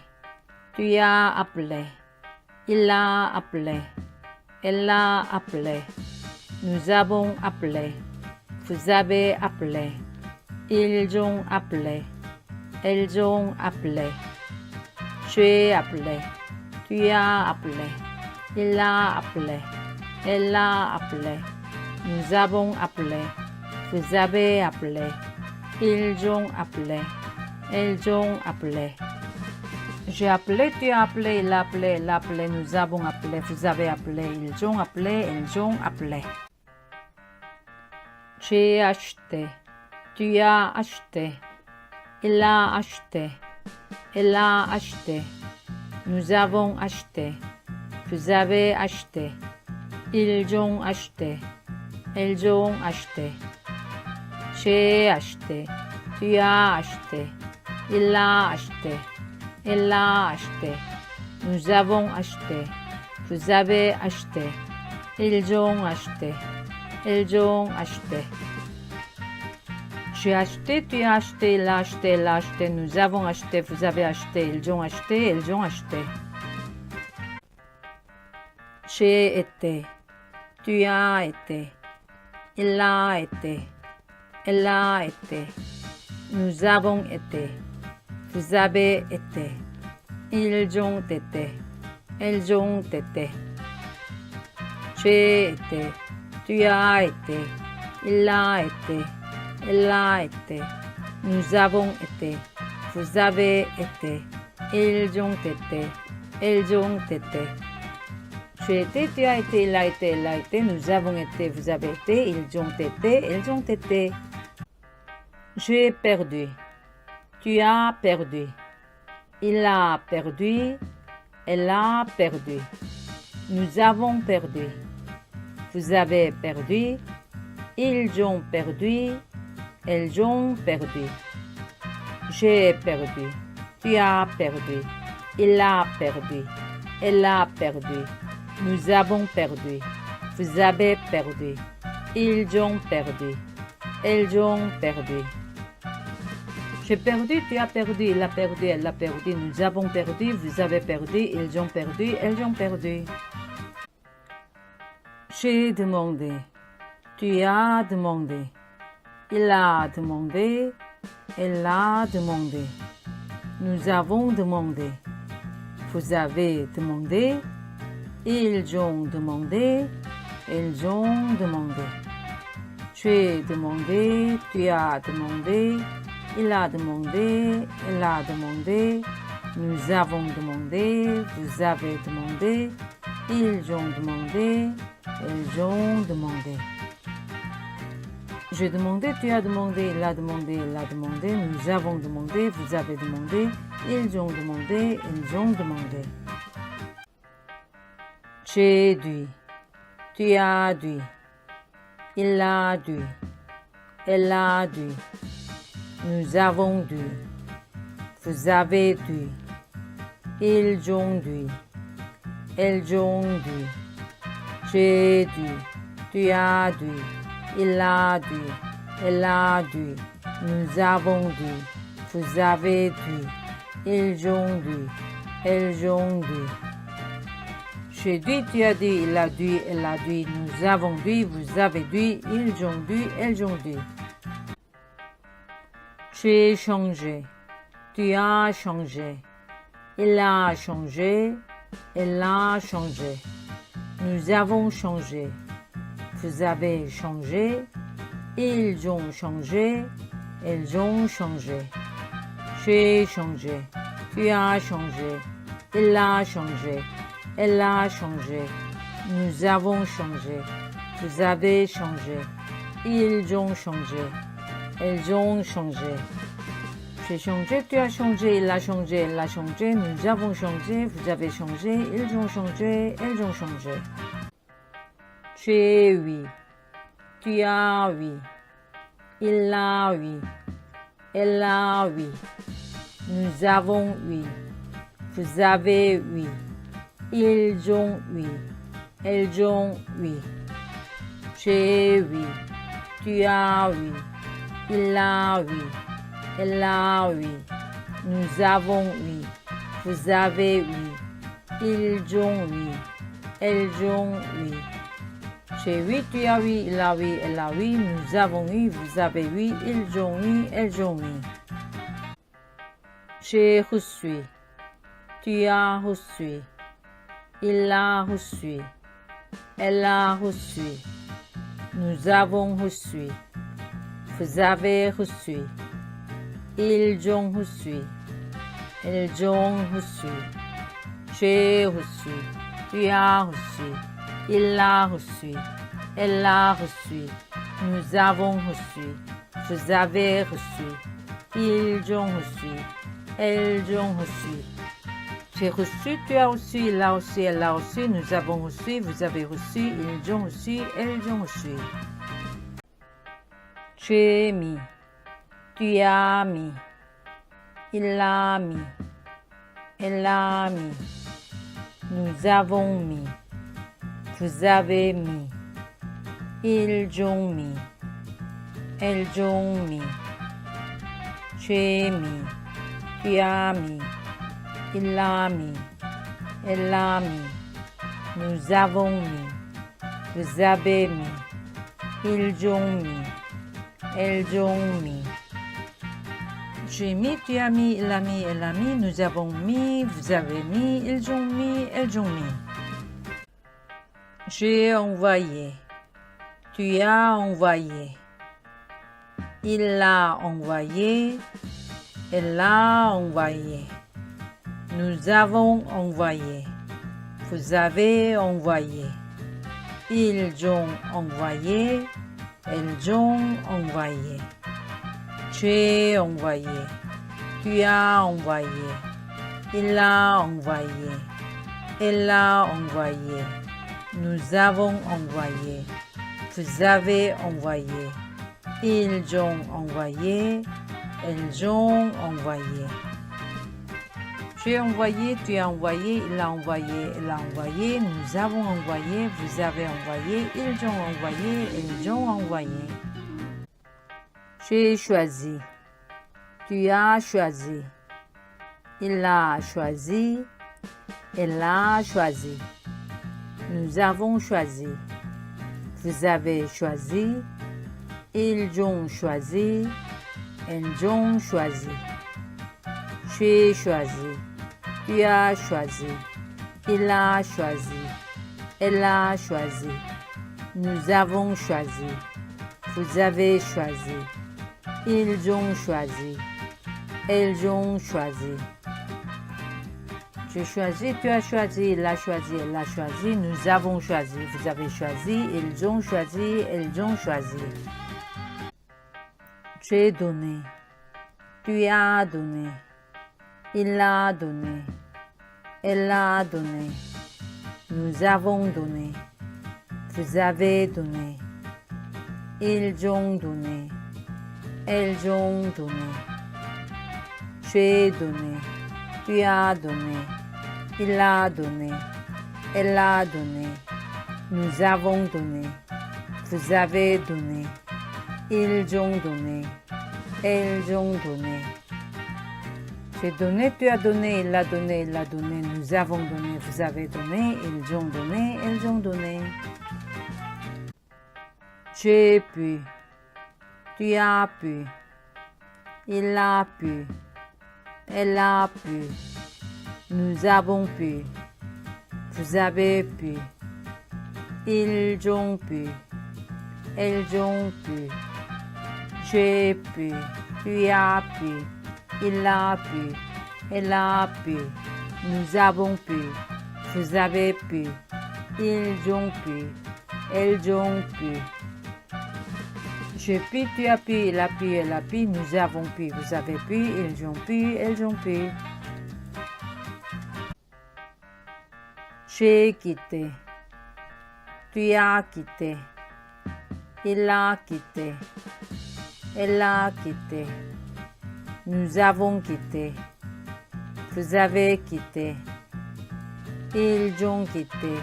tu as appelé, il a appelé, elle a appelé, nous avons appelé, vous avez appelé, ils ont appelé, elles ont appelé. J'ai appelé, tu as appelé, il a appelé, elle a appelé, nous avons appelé, vous avez appelé, ils ont appelé, elles ont appelé. J'ai appelé, tu as appelé, il a appelé, elle a appelé, nous avons appelé, vous avez appelé, ils ont appelé, elles ont appelé. J'ai acheté, tu as acheté, il a acheté, elle a acheté, nous avons acheté, vous avez acheté, ils ont acheté, elles ont acheté. J'ai acheté, tu as acheté, il a acheté, elle a acheté, nous avons acheté, vous avez acheté, ils ont acheté, elles ont acheté. J'ai acheté, tu as acheté, il a acheté, elle a acheté, nous avons acheté, vous avez acheté, ils ont acheté, elles ont acheté. J'ai été, tu as été, il a été, elle a été, nous avons été, vous avez été, ils ont été, elles ont été. J'ai été, tu as été, il a été, elle a été, nous avons été, vous avez été, ils ont été, elles ont été. J'ai été, tu as été, il a été, elle a été, nous avons été, vous avez été, ils ont été, elles ont été. J'ai perdu, tu as perdu, il a perdu, elle a perdu, nous avons perdu, vous avez perdu, ils ont perdu, elles ont perdu. J'ai perdu, tu as perdu, il a perdu, elle a perdu, nous avons perdu, vous avez perdu, ils ont perdu, elles ont perdu. J'ai perdu, tu as perdu, il a perdu, elle a perdu, nous avons perdu, vous avez perdu, ils ont perdu, elles ont perdu. J'ai demandé, tu as demandé, il a demandé, elle a demandé, nous avons demandé, vous avez demandé, ils ont demandé, elles ont demandé. J'ai demandé, tu as demandé, il a demandé, elle a demandé, nous avons demandé, vous avez demandé, ils ont demandé, elles ont demandé. J'ai demandé, tu as demandé, il a demandé, elle a demandé, nous avons demandé, vous avez demandé, ils ont demandé, elles ont demandé. J'ai dû, tu as dû, il a dû, elle a dû, nous avons dû, vous avez dû, ils ont dû, elles ont dû. J'ai dû, tu as dû, il a dû, elle a dû, nous avons dû, vous avez dû, ils ont dû, elles ont dû. J'ai dû, tu as dit, il a dû, elle a dû, nous avons dû, vous avez dû, ils ont dû, elles ont dû. J'ai changé, tu as changé, il a changé, elle a changé, nous avons changé, vous avez changé, ils ont changé, elles ont changé. J'ai changé, tu as changé, il a changé, elle a changé, nous avons changé, vous avez changé, ils ont changé, elles ont changé. J'ai changé, tu as changé, il a changé, elle a changé, nous avons changé, vous avez changé, ils ont changé, elles ont changé. J'ai oui, tu as oui, il a oui, elle a oui, nous avons oui, vous avez oui, ils ont oui, elles ont oui. J'ai oui, tu as oui, il a oui, elle a oui, nous avons oui, vous avez oui, ils ont oui, elles ont oui. J'ai oui, tu as oui, il a oui, elle a oui, nous avons oui, vous avez oui, ils ont oui, elles ont oui. J'ai reçu, tu as reçu, il a reçu, elle a reçu, nous avons reçu, vous avez reçu, ils ont reçu, elles ont reçu. J'ai reçu, tu as reçu, il a reçu, elle a reçu, nous avons reçu, vous avez reçu, ils ont reçu, elles ont reçu. J'ai reçu, tu as reçu, il a reçu, elle a reçu, nous avons reçu, vous avez reçu, ils ont reçu, elles ont reçu. J'ai mis, tu as mis, il a mis, elle a mis, nous avons mis, vous avez mis, ils ont mis, elles ont mis. J'ai mis, tu as mis, il a mis, elle a mis, nous avons mis, vous avez mis, ils ont mis, elles ont mis. J'ai mis, tu as mis, il a mis, elle a mis, nous avons mis, vous avez mis, ils ont mis, elles ont mis. J'ai envoyé, tu as envoyé, il a envoyé, elle a envoyé, nous avons envoyé, vous avez envoyé, ils ont envoyé, elles ont envoyé. J'ai envoyé, tu as envoyé, il a envoyé, elle a envoyé, Nous avons envoyé. Vous avez envoyé. Ils ont envoyé. Elles ont envoyé. J'ai envoyé, tu as envoyé, il a envoyé, elle a envoyé, nous avons envoyé, vous avez envoyé, ils ont envoyé, elles ont envoyé. J'ai choisi. Tu as choisi. Il a choisi. Elle a choisi. Nous avons choisi. Vous avez choisi. Ils ont choisi. Elles ont choisi. J'ai choisi. Tu as choisi. Il a choisi. Elle a choisi. Nous avons choisi. Vous avez choisi. Ils ont choisi. Elles ont choisi. J'ai choisi, tu as choisi, il a choisi, elle a choisi, nous avons choisi, vous avez choisi, ils ont choisi, elles ont choisi. J'ai donné. Tu as donné. Il a donné. Elle a donné. Nous avons donné. Vous avez donné. Ils ont donné. Elles ont donné. J'ai donné. Tu as donné. Il a donné. Elle a donné. Nous avons donné. Vous avez donné. Ils ont donné. Elles ont donné. J'ai donné, tu as donné, il a donné, elle a donné, nous avons donné, vous avez donné, ils ont donné, elles ont donné. J'ai pu. Tu as pu. Il a pu. Elle a pu. Nous avons pu. Vous avez pu. Ils ont pu. Elles ont pu. J'ai pu. Tu as pu. Il a pu. Elle a pu. Nous avons pu. Vous avez pu. Ils ont pu. Elles ont pu. J'ai pu, tu as pu, il a pu, elle a pu, nous avons pu, vous avez pu, ils ont pu, elles ont pu. J'ai quitté. Tu as quitté. Il a quitté. Elle a quitté. Nous avons quitté. Vous avez quitté. Ils ont quitté.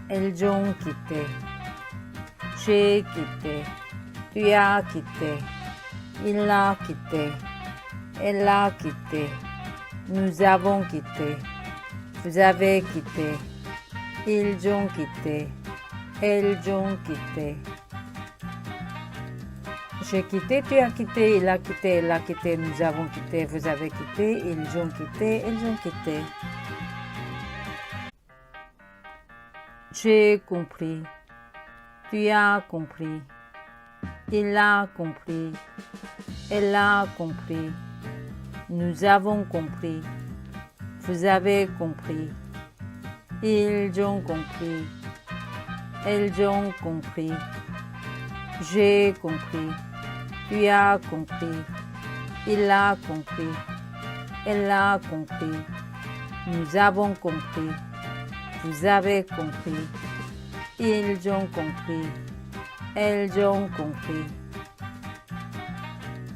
Elles ont quitté. J'ai quitté. Tu as quitté. Il a quitté. Elle a quitté. Nous avons quitté. Vous avez quitté. Ils ont quitté. Elles ont quitté. J'ai quitté, tu as quitté, il a quitté, elle a quitté, nous avons quitté, vous avez quitté, ils ont quitté, elles ont quitté. J'ai compris. Tu as compris. Il a compris. Elle a compris. Nous avons compris. Vous avez compris. Ils ont compris. Elles ont compris. J'ai compris. Tu as compris. Il a compris. Elle a compris. Nous avons compris. Vous avez compris. Ils ont compris. Elles ont compris.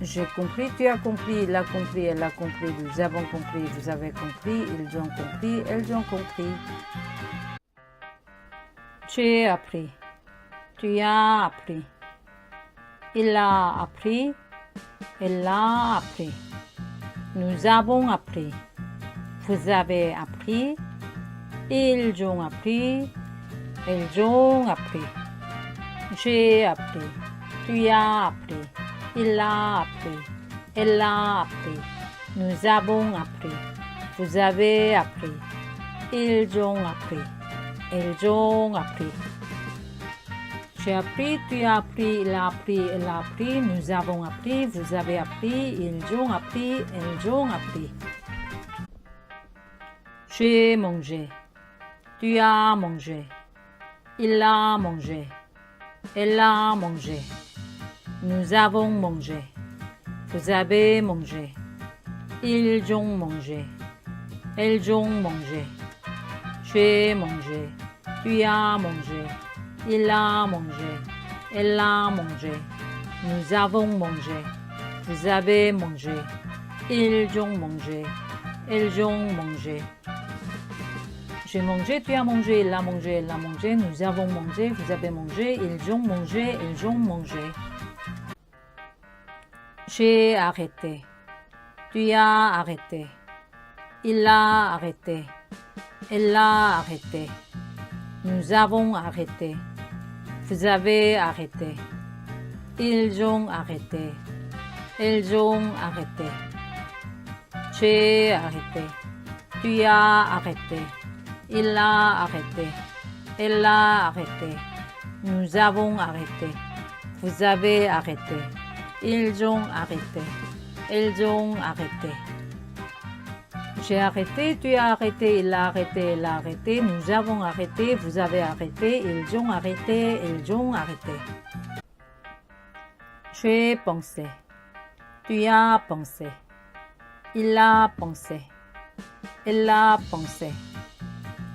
J'ai compris, tu as compris, il a compris, elle a compris, nous avons compris, vous avez compris, ils ont compris, elles ont compris. J'ai appris. Tu as appris. Il a appris. Elle a appris. Nous avons appris. Vous avez appris. Ils ont appris. Elles ont appris. J'ai appris. Tu as appris. Il a appris. Elle a appris. Nous avons appris. Vous avez appris. Ils ont appris. Elles ont appris. J'ai appris, tu as appris, il a appris, elle a appris, nous avons appris, vous avez appris, ils ont appris, elles ont appris. J'ai mangé. Tu as mangé. Il a mangé. Elle a mangé. Nous avons mangé. Vous avez mangé. Ils ont mangé. Elles ont mangé. J'ai mangé. Tu as mangé. Il a mangé. Elle a mangé. Nous avons mangé. Vous avez mangé. Ils ont mangé. Elles ont mangé. J'ai mangé, tu as mangé, il a mangé, elle a mangé, nous avons mangé, vous avez mangé, ils ont mangé, elles ont mangé. J'ai arrêté. Tu as arrêté. Il a arrêté. Elle a arrêté. Nous avons arrêté. Vous avez arrêté. Ils ont arrêté. Elles ont arrêté. J'ai arrêté. Tu as arrêté. Il a arrêté. Elle a arrêté. Nous avons arrêté. Vous avez arrêté. Ils ont arrêté. Elles ont arrêté. J'ai arrêté, tu as arrêté, il a arrêté, elle a arrêté, nous avons arrêté, vous avez arrêté, ils ont arrêté, elles ont arrêté. J'ai pensé. Tu as pensé. Il a pensé. Elle a pensé.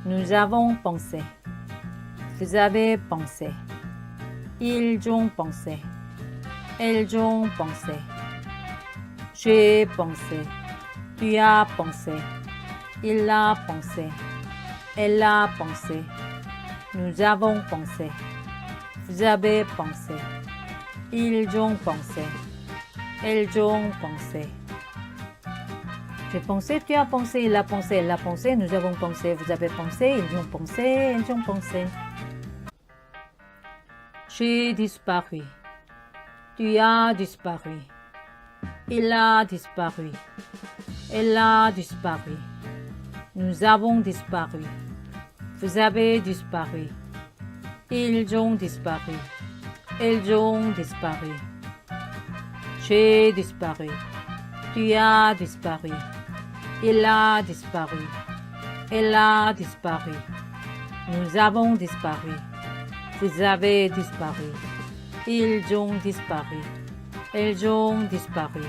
Nous avons pensé. Vous avez pensé. Ils ont pensé. Elles ont pensé. J'ai pensé. Tu as pensé. Il a pensé. Elle a pensé. Nous avons pensé. Vous avez pensé. Ils ont pensé. Elles ont pensé. J'ai pensé, tu as pensé, il a pensé, elle a pensé, nous avons pensé, vous avez pensé, ils ont pensé, elles ont pensé. J'ai disparu. Tu as disparu. Il a disparu. Elle a disparu. Nous avons disparu. Vous avez disparu. Ils ont disparu. Elles ont disparu. J'ai disparu. Tu as disparu. Il a disparu. Elle a disparu. Nous avons disparu. Vous avez disparu. Ils ont disparu. Elles ont disparu.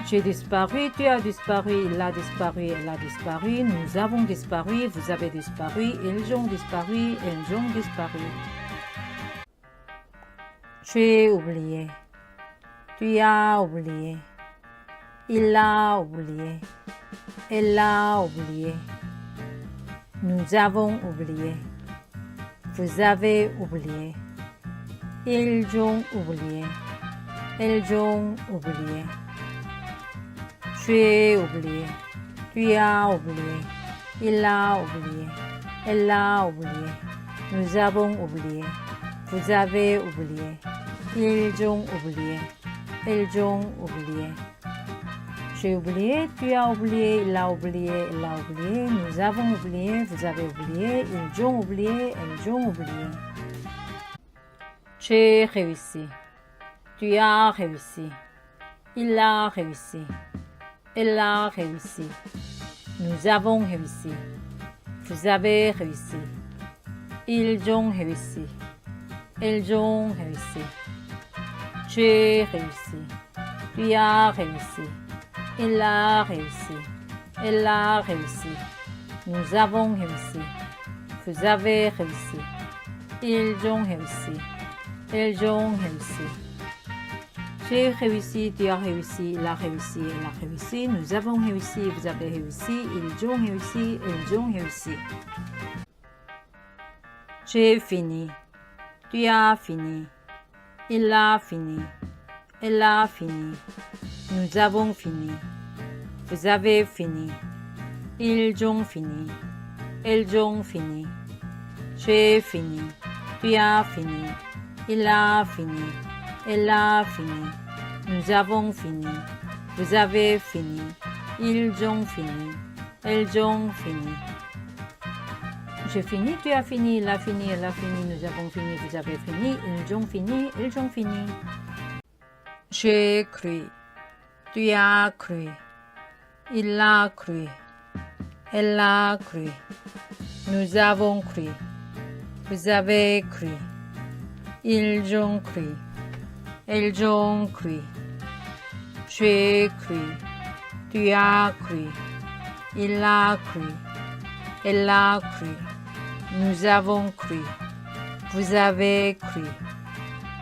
J'ai disparu, tu as disparu, il a disparu, elle a disparu, nous avons disparu, vous avez disparu, ils ont disparu, elles ont disparu. J'ai oublié. Tu as oublié. Il a oublié. Elle a oublié. Nous avons oublié. Vous avez oublié. Ils ont oublié. Elles ont oublié. J'ai oublié. Tu as oublié. Il a oublié. Elle a oublié. Nous avons oublié. Vous avez oublié. Ils ont oublié. Elles ont oublié. J'ai oublié, tu as oublié, il a oublié, elle a oublié, nous avons oublié, vous avez oublié, ils ont oublié, elles ont oublié. J'ai réussi. Tu as réussi. Il a réussi. Elle a réussi. Nous avons réussi. Vous avez réussi. Ils ont réussi. Elles ont réussi. J'ai réussi. Tu as réussi. Il a réussi. Elle a réussi. Nous avons réussi. Vous avez réussi. Ils ont réussi. Elles ont réussi. J'ai réussi, tu as réussi, il a réussi, elle a réussi, nous avons réussi, vous avez réussi, ils ont réussi, elles ont réussi. J'ai fini. Tu as fini. Il a fini. Elle a fini. Nous avons fini. Vous avez fini. Ils ont fini. Elles ont fini. J'ai fini. Tu as fini. Il a fini. Elle a fini. Nous avons fini. Vous avez fini. Ils ont fini. Elles ont fini. J'ai fini, tu as fini, il a fini, elle a fini, nous avons fini, vous avez fini, ils ont fini, elles ont fini. J'ai cru. Tu as cru. Il a cru. Elle a cru. Nous avons cru. Vous avez cru. Ils ont cru. Elles ont cru. J'ai cru. Tu as cru. Il a cru. Elle a cru. Nous avons cru. Vous avez cru.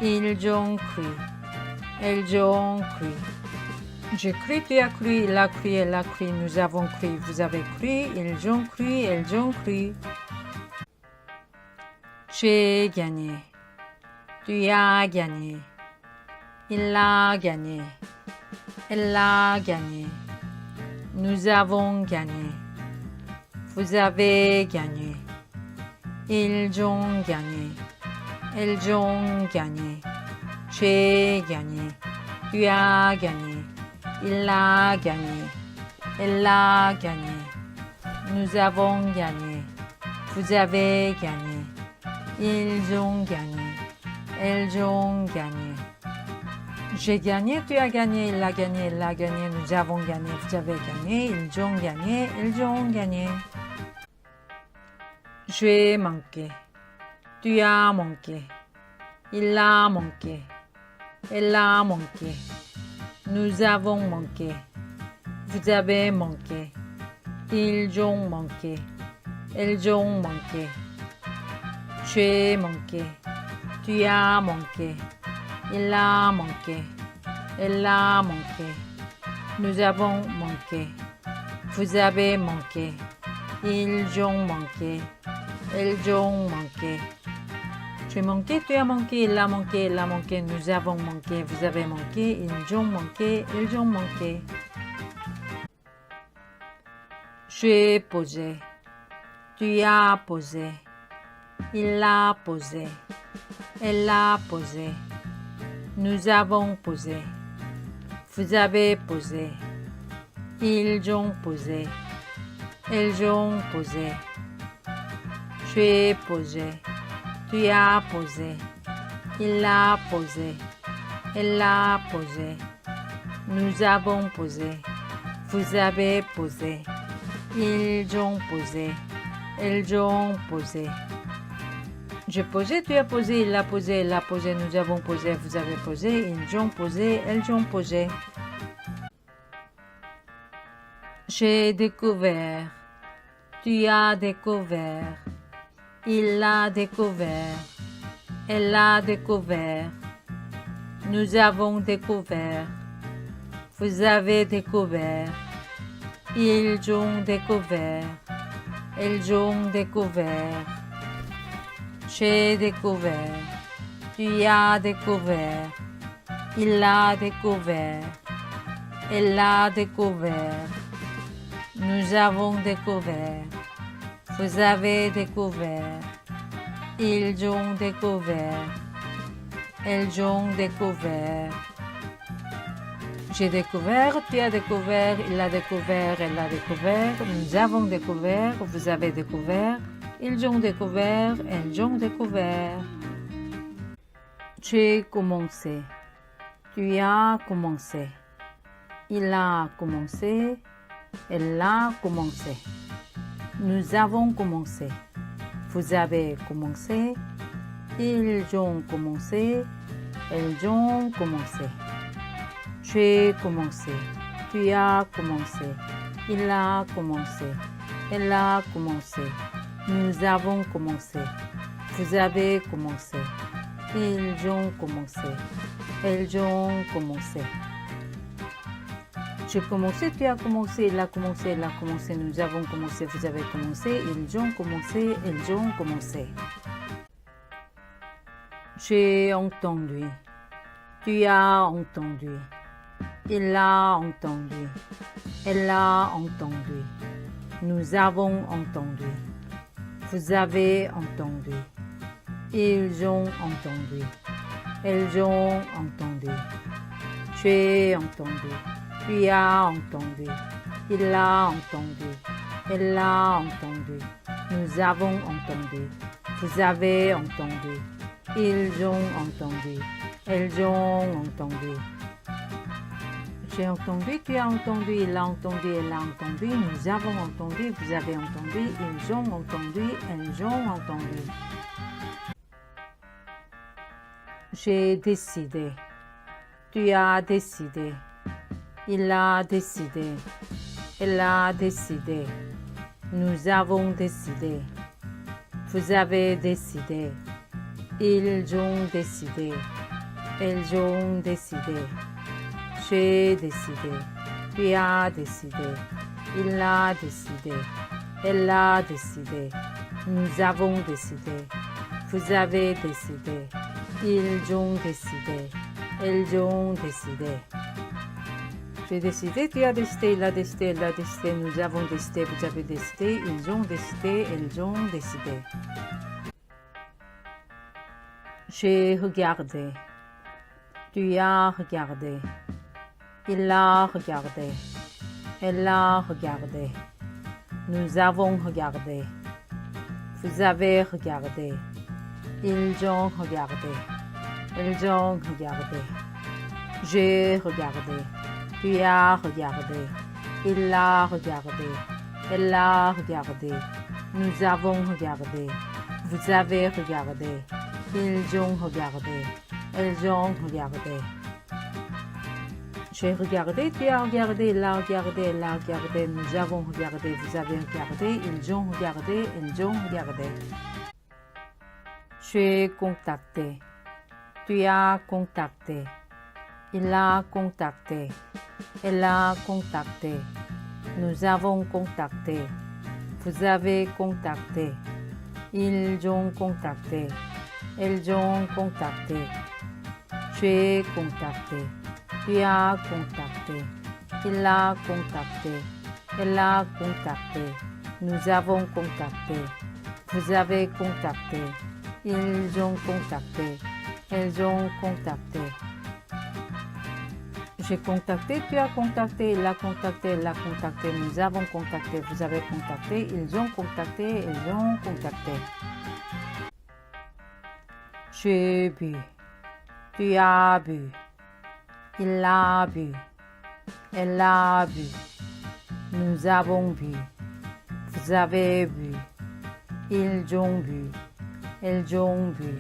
Ils ont cru. Elles ont cru. J'ai cru, tu as cru, il a cru, elle a cru, nous avons cru, vous avez cru, ils ont cru, elles ont cru. J'ai gagné. Tu as gagné. Il a gagné. Elle a gagné. Nous avons gagné. Vous avez gagné. Ils ont gagné. Elles ont gagné. J'ai gagné. Tu as gagné. Il a gagné. Elle a gagné. Nous avons gagné. Vous avez gagné. Ils ont gagné. Elles ont gagné. J'ai gagné, tu as gagné, il a gagné, elle a gagné, nous avons gagné, vous avez gagné, ils ont gagné, elles ont gagné. J'ai manqué. Tu as manqué. Il a manqué. Elle a manqué. Nous avons manqué. Vous avez manqué. Ils ont manqué. Elles ont manqué. J'ai manqué. Tu as manqué. Il a manqué. Elle a manqué. Nous avons manqué. Vous avez manqué. Ils ont manqué. Elles ont manqué. J'ai manqué, tu as manqué, il a manqué, elle a manqué, nous avons manqué, vous avez manqué, ils ont manqué, elles ont manqué. J'ai posé. Tu as posé. Il a posé. Elle a posé. Nous avons posé. Vous avez posé. Ils ont posé. Elles ont posé. J'ai posé. Tu as posé. Il a posé. Elle a posé. Nous avons posé. Vous avez posé. Ils ont posé. Elles ont posé. J'ai posé, tu as posé, il a posé, elle a posé, nous avons posé, vous avez posé, ils ont posé, elles ont posé. J'ai découvert. Tu as découvert. Il a découvert. Elle a découvert. Nous avons découvert. Vous avez découvert. Ils ont découvert. Elles ont découvert. J'ai découvert. Tu as découvert. Il a découvert. Elle a découvert. Nous avons découvert. Vous avez découvert. Ils ont découvert. Elles ont découvert. J'ai découvert, tu as découvert, il a découvert, elle a découvert, nous avons découvert, vous avez découvert, ils ont découvert, elles ont découvert. J'ai commencé. Tu as commencé. Il a commencé. Elle a commencé. Nous avons commencé. Vous avez commencé. Ils ont commencé. Elles ont commencé. J'ai commencé. Tu as commencé. Il a commencé. Elle a commencé. Nous avons commencé. Vous avez commencé. Ils ont commencé. Elles ont commencé. J'ai commencé, tu as commencé, il a commencé, elle a commencé, nous avons commencé, vous avez commencé, ils ont commencé, elles ont commencé. J'ai entendu. Tu as entendu. Il a entendu. Elle a entendu. Nous avons entendu. Vous avez entendu. Ils ont entendu. Elles ont entendu. J'ai entendu. Tu as entendu. Il a entendu. Elle a entendu. Nous avons entendu. Vous avez entendu. Ils ont entendu. Elles ont entendu. J'ai entendu, tu as entendu, il a entendu, elle a entendu, nous avons entendu, vous avez entendu, ils ont entendu, elles ont entendu. J'ai décidé. Tu as décidé. Il a décidé. Elle a décidé. Nous avons décidé. Vous avez décidé. Ils ont décidé. Elles ont décidé. J'ai décidé. Tu as décidé. Il a décidé. Elle a décidé. Nous avons décidé. Vous avez décidé. Ils ont décidé. Elles ont décidé. J'ai décidé, tu as décidé, il a décidé, elle a décidé, nous avons décidé, vous avez décidé, ils ont décidé, elles ont décidé. J'ai regardé. Tu as regardé. Il a regardé. Elle a regardé. Nous avons regardé. Vous avez regardé. Ils ont regardé. Elles ont regardé. J'ai regardé. Tu as regardé. Il a regardé. Elle a regardé. Nous avons regardé. Vous avez regardé. Ils ont regardé. Elles ont regardé. J'ai regardé, tu as regardé, il a regardé, elle a regardé, nous avons regardé, vous avez regardé, ils ont regardé, elles ont regardé. J'ai contacté. Tu as contacté. Il a contacté. Elle a contacté. Nous avons contacté. Vous avez contacté. Ils ont contacté. Elles ont contacté. J'ai contacté. Tu as contacté. Il a contacté. Elle a contacté. Nous avons contacté. Vous avez contacté. Ils ont contacté. Elles ont contacté. J'ai contacté, tu as contacté, il a contacté, elle a contacté, nous avons contacté, vous avez contacté, ils ont contacté, elles ont contacté. J'ai bu. Tu as bu. Il a bu. Elle a bu. Nous avons bu. Vous avez bu. Ils ont bu. Elles ont bu.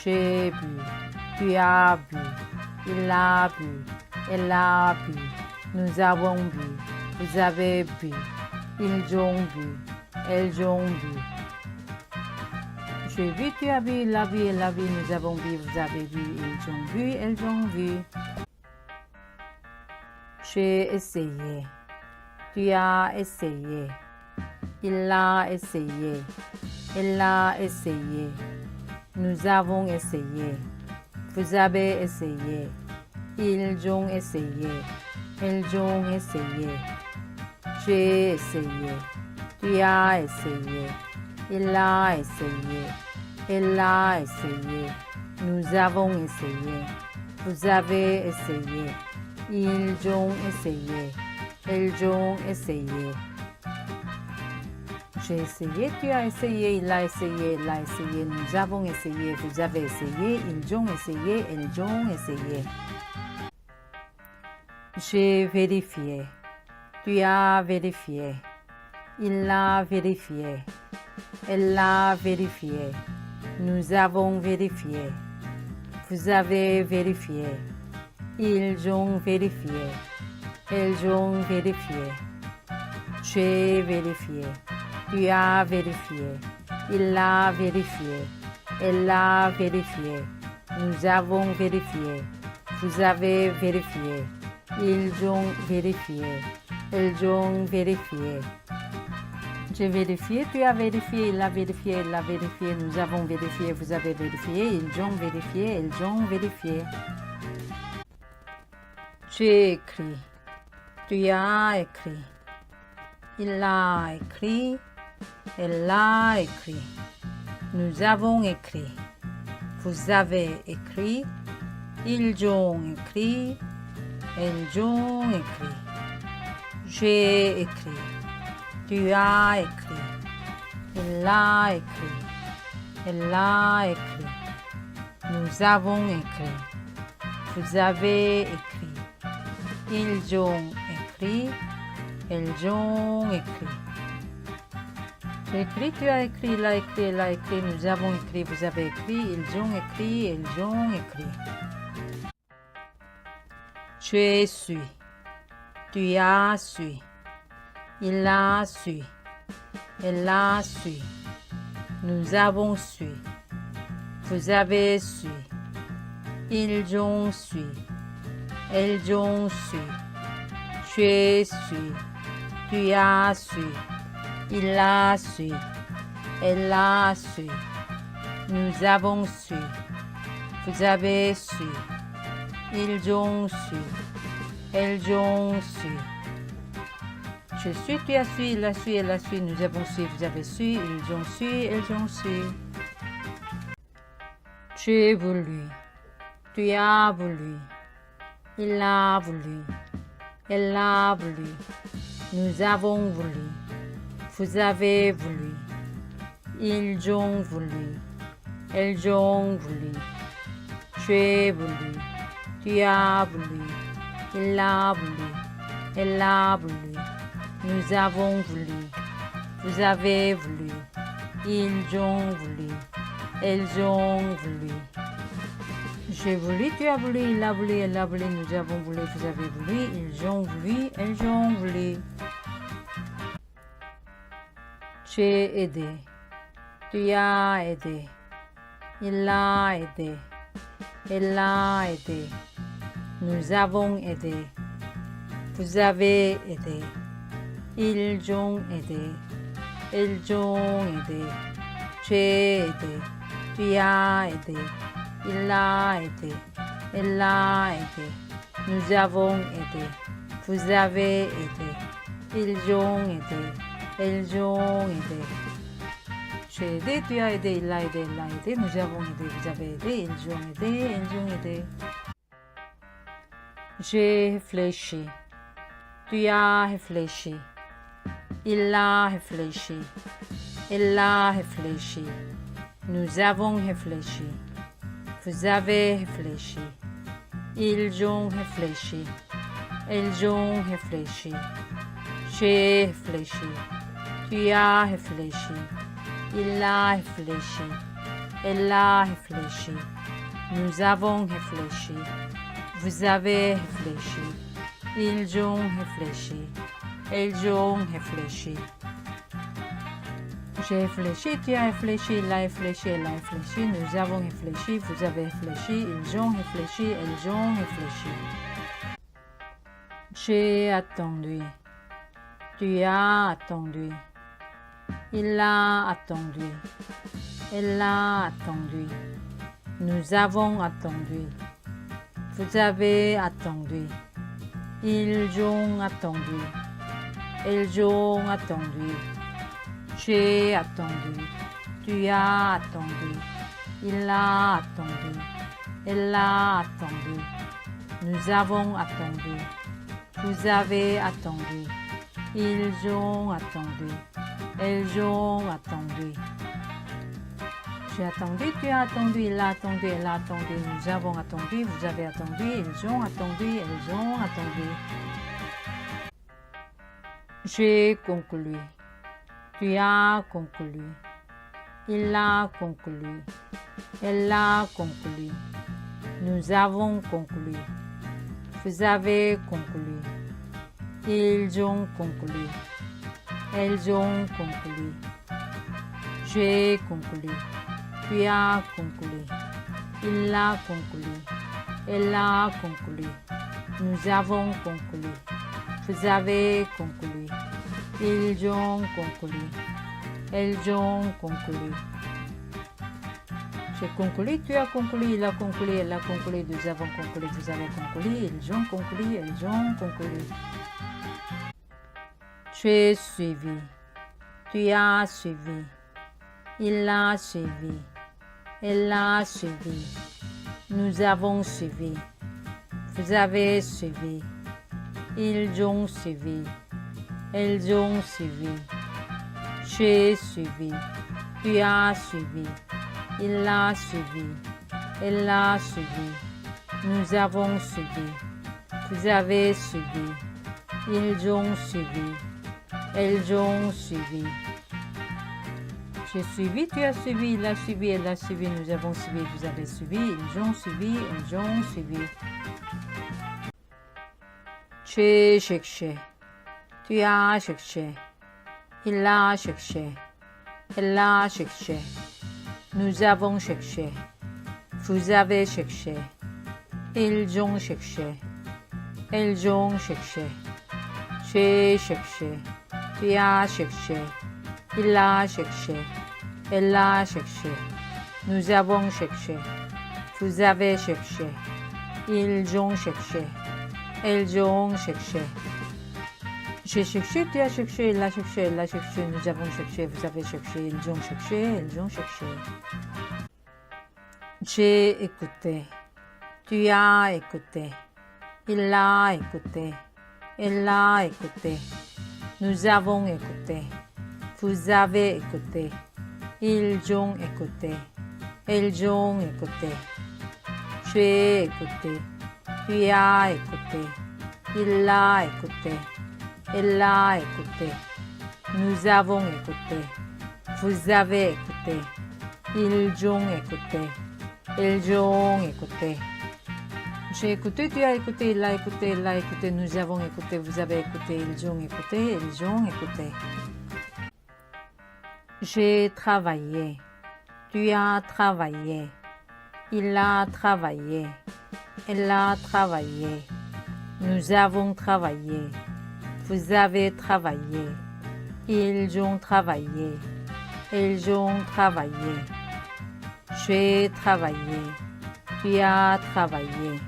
J'ai bu. Tu as bu. Il a bu. Elle a bu. Nous avons bu. Vous avez bu. Ils ont bu. Elles ont bu. J'ai vu, tu as vu, il a vu, elle a vu, nous avons vu, vous avez vu, ils ont vu, elles ont vu. J'ai essayé. Tu as essayé. Il a essayé. Elle a essayé. Nous avons essayé. Vous avez essayé. Ils ont essayé. Elles ont essayé. J'ai essayé. Tu as essayé. Il a essayé. Elle a essayé. Nous avons essayé. Vous avez essayé. Ils ont essayé. Elles ont essayé. J'ai essayé, tu as essayé, il a essayé, elle a essayé, nous avons essayé, vous avez essayé, ils ont essayé, elles ont essayé. J'ai vérifié. Tu as vérifié. Il a vérifié. Elle a vérifié. Nous avons vérifié. Vous avez vérifié. Ils ont vérifié. Elles ont vérifié. J'ai vérifié. Tu as vérifié. Il a vérifié. Elle a vérifié. Nous avons vérifié. Vous avez vérifié. Ils ont vérifié. Elles ont vérifié. J'ai vérifié, tu as vérifié, il a vérifié, elle a vérifié, nous avons vérifié, vous avez vérifié, ils ont vérifié, elles ont vérifié. J'ai écrit. Tu as écrit. Il a écrit. Elle a écrit. Nous avons écrit. Vous avez écrit. Ils ont écrit. Elles ont écrit. J'ai écrit. Tu as écrit. Il a écrit. Elle a écrit. Nous avons écrit. Vous avez écrit. Ils ont écrit. Elles ont écrit. J'ai écrit, tu as écrit, il a écrit, elle a écrit, nous avons écrit, vous avez écrit, ils ont écrit, elles ont écrit. J'ai su. Tu as su. Il a su. Elle a su. Nous avons su. Vous avez su. Ils ont su. Elles ont su. Tu as su. Tu as su. Il a su. Elle a su. Nous avons su. Vous avez su. Ils ont su. Elles ont su. Je suis, tu as su, il a su, elle a su, nous avons su, vous avez su, ils ont su, elles ont su. Tu as voulu. Tu as voulu. Il a voulu. Elle a voulu. Nous avons voulu. Vous avez voulu. Ils ont voulu. Elles ont voulu. Tu as voulu. Tu as voulu. Il a voulu. Elle a voulu. Nous avons voulu. Vous avez voulu. Ils ont voulu. Elles ont voulu. J'ai voulu, tu as voulu, il a voulu, elle a voulu, nous avons voulu, vous avez voulu, ils ont voulu, elles ont voulu. J'ai aidé. Tu as aidé. Il a aidé. Elle a aidé. Nous avons aidé. Vous avez aidé. Ils ont aidé. Elles ont aidé. J'ai aidé. Tu as aidé. Il a aidé. Elle a aidé. Nous avons aidé. Vous avez aidé. Ils ont aidé. Elles ont aidé. J'ai aidé, tu as aidé, il a aidé, elle a aidé. Nous avons aidé, vous avez aidé. Ils ont aidé, elles ont aidé. J'ai réfléchi. Tu as réfléchi. Il a réfléchi. Elle a réfléchi. Nous avons réfléchi. Vous avez réfléchi. Ils ont réfléchi. Elles ont réfléchi. J'ai réfléchi. Tu as réfléchi. Il a réfléchi. Elle a réfléchi. Nous avons réfléchi. Vous avez réfléchi. Ils ont réfléchi. Elles ont réfléchi. J'ai réfléchi, tu as réfléchi, il a réfléchi, elle a réfléchi, nous avons réfléchi, vous avez réfléchi, ils ont réfléchi, elles ont réfléchi. J'ai attendu. Tu as attendu. Il a attendu. Elle a attendu. Nous avons attendu. Vous avez attendu. Ils ont attendu. Elles ont attendu. J'ai attendu. Tu as attendu. Il a attendu. Elle a attendu. Nous avons attendu. Vous avez attendu. Ils ont attendu. Elles ont attendu. J'ai attendu, tu as attendu, il a attendu, elle a attendu. Nous avons attendu, vous avez attendu, ils ont attendu, elles ont attendu. J'ai conclu. Tu as conclu. Il a conclu. Elle a conclu. Nous avons conclu. Vous avez conclu. Ils ont conclu. Elles ont conclu. J'ai conclu. Tu as conclu. Il a conclu. Elle a conclu. Nous avons conclu. Vous avez conclu. Ils ont conclu. Elles ont conclu. J'ai conclu, tu as conclu, il a conclu, elle a conclu, nous avons conclu, vous avez conclu, ils ont conclu, elles ont conclu. Tu es suivi. Tu as suivi. Il a suivi. Elle a suivi. Nous avons suivi. Vous avez suivi. Ils ont suivi. Elles ont suivi. J'ai suivi. Tu as suivi. Il a suivi. Elle a suivi. Nous avons suivi. Vous avez suivi. Ils ont suivi. Elles ont suivi. J'ai suivi, tu as suivi, il a suivi, elle a suivi, nous avons suivi, vous avez suivi, ils ont suivi, elles ont suivi. J'ai cherché. Tu as cherché. Il a cherché. Elle a cherché. Nous avons cherché. Vous avez cherché. Ils ont cherché. Elles ont cherché. J'ai cherché. Tu as cherché. Il a cherché. Elle a cherché. Nous avons cherché. Vous avez cherché. Ils ont cherché. Elles ont cherché. J'ai cherché, tu as cherché, il a cherché, elle a cherché, nous avons cherché, vous avez cherché, ils ont cherché, elles ont cherché. J'ai écouté. Tu as écouté. Il a écouté. Elle a écouté. Nous avons écouté. Vous avez écouté. Ils ont écouté. Elles ont écouté. J'ai écouté. Tu as écouté. Il a écouté. Elle a écouté. Nous avons écouté. Vous avez écouté. Ils ont écouté. Elles ont écouté. J'ai écouté, tu as écouté, il a écouté, elle a écouté, nous avons écouté, vous avez écouté, ils ont écouté, elles ont écouté. J'ai travaillé. Tu as travaillé. Il a travaillé. Elle a travaillé. Nous avons travaillé. Vous avez travaillé. Ils ont travaillé. Elles ont travaillé. J'ai travaillé. Tu as travaillé.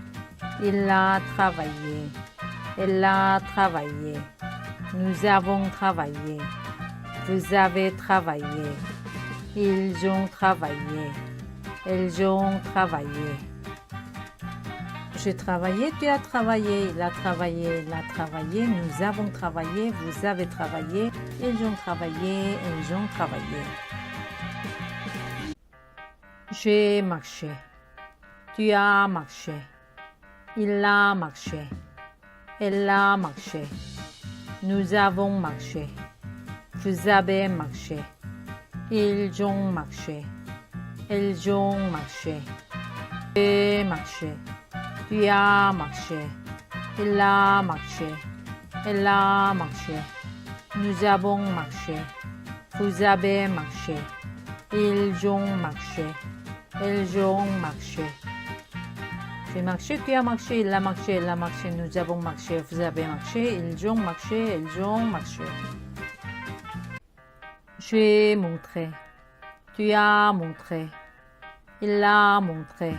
Il a travaillé. Elle a travaillé. Nous avons travaillé. Vous avez travaillé. Ils ont travaillé. Elles ont travaillé. J'ai travaillé, tu as travaillé, il a travaillé, elle a travaillé, nous avons travaillé, vous avez travaillé, ils ont travaillé, elles ont travaillé. J'ai marché. Tu as marché. Il a marché. Elle a marché. Nous avons marché. Vous avez marché. Ils ont marché. Elles ont marché. J'ai marché. Tu as marché. Il a marché. Elle a marché. Nous avons marché. Vous avez marché. Ils ont marché. Elles ont marché. J'ai marché, tu as marché, il a marché, elle a marché, nous avons marché, vous avez marché, ils ont marché, elles ont marché. J'ai montré. Tu as montré. Il a montré.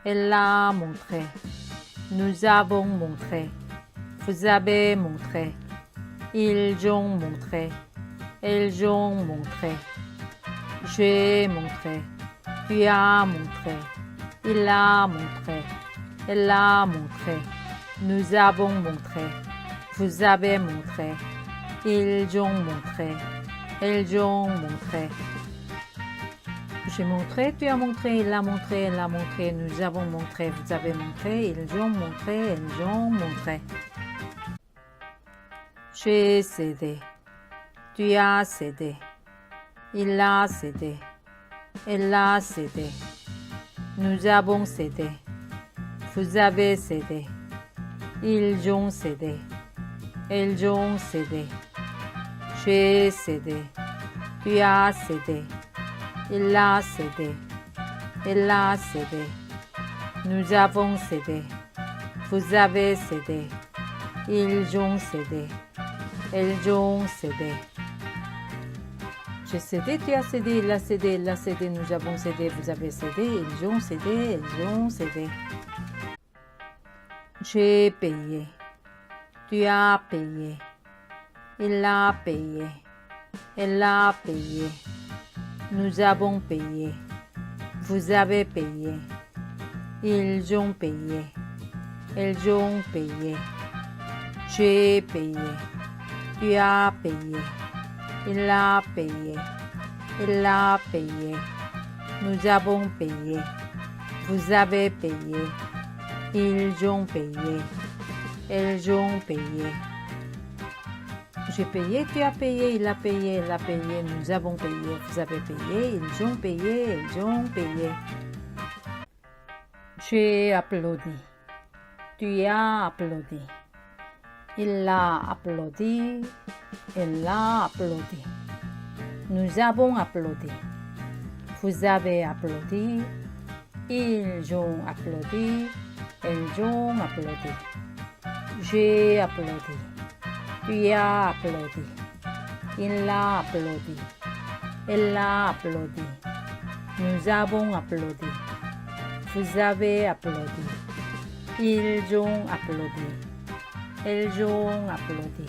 Elle a montré. Nous avons montré. Vous avez montré. Ils ont montré. Elles ont montré. J'ai montré. Tu as montré. Il a montré. Elle a montré. Nous avons montré. Vous avez montré. Ils ont montré. Elles ont montré. J'ai montré, tu as montré, il a montré, elle a montré, nous avons montré, vous avez montré, ils ont montré, elles ont montré. J'ai cédé. Tu as cédé. Il a cédé. Elle a cédé. Nous avons cédé. Vous avez cédé. Ils ont cédé. Elles ont cédé. J'ai cédé. Tu as cédé. Il a cédé. Elle a cédé. Nous avons cédé. Vous avez cédé. Ils ont cédé. Elles ont cédé. J'ai cédé, tu as cédé, il a cédé, elle a cédé, nous avons cédé, vous avez cédé, ils ont cédé, elles ont cédé. J'ai payé. Tu as payé. Il a payé. Elle a payé. Nous avons payé. Vous avez payé. Ils ont payé. Elles ont payé. J'ai payé. Tu as payé. Il a payé. Elle a payé. Nous avons payé. Vous avez payé. Ils ont payé. Elles ont payé. J'ai payé, tu as payé, il a payé, elle a payé, nous avons payé, vous avez payé, ils ont payé, elles ont payé. J'ai applaudi. Tu as applaudi. Il a applaudi. Elle a applaudi. Nous avons applaudi. Vous avez applaudi. Ils ont applaudi. Elles ont applaudi. J'ai applaudi. Tu as applaudi. Il a applaudi. Elle a applaudi. Nous avons applaudi. Vous avez applaudi. Ils ont applaudi. Elles ont applaudi.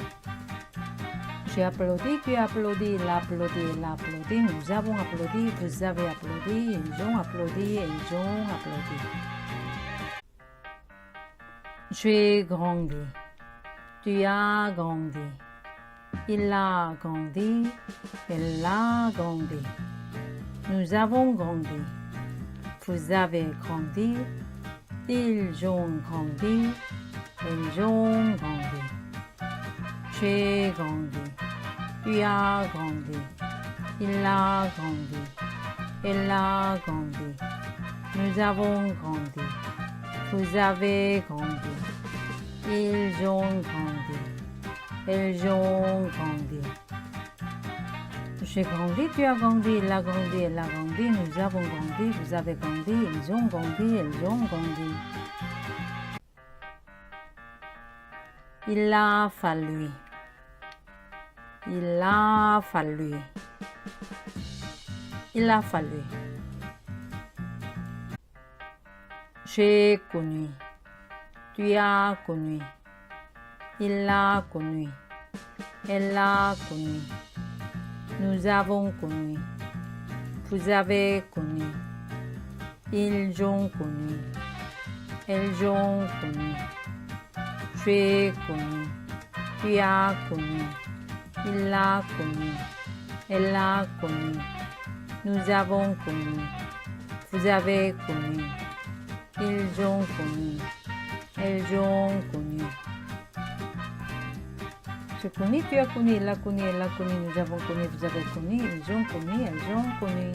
J'ai applaudi, tu as applaudi, il a applaudi, elle a applaudi. Nous avons applaudi, vous avez applaudi, ils ont applaudi, elles ont applaudi. J'ai grandi. Tu as grandi. Il a grandi. Elle a grandi. Nous avons grandi. Vous avez grandi. Ils ont grandi. Elles ont grandi. J'ai grandi. Tu as grandi. Il a grandi. Elle a grandi. Nous avons grandi. Vous avez grandi. Ils ont grandi. Elles ont grandi. J'ai grandi, tu as grandi, il a grandi, elle a grandi, nous avons grandi, vous avez grandi, ils ont grandi, elles ont grandi. Il a fallu. Il a fallu. Il a fallu. J'ai connu. Tu as connu. Il a connu. Elle a connu. Nous avons connu. Vous avez connu. Ils ont connu. Elles ont connu. J'ai connu. Tu as connu. Il a connu. Elle a connu. Nous avons connu. Vous avez connu. Ils ont connu. Elles ont connu. J'ai connu, tu as connu, il a connu, elle a connu, nous avons connu, vous avez connu, ils ont connu, elles ont connu.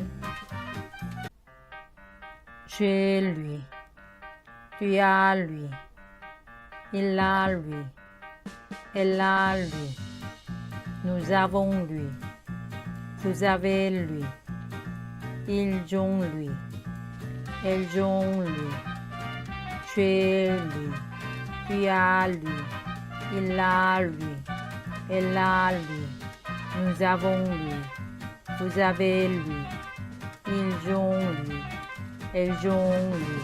J'ai lui. Tu as lui. Il a lui. Elle a lui. Nous avons lui. Vous avez lui. Ils ont lui. Elles ont lui. J'ai lui. Tu as lui. Il a lui. Elle a lui. Nous avons lui. Vous avez lui. Ils ont lui. Elles ont lui.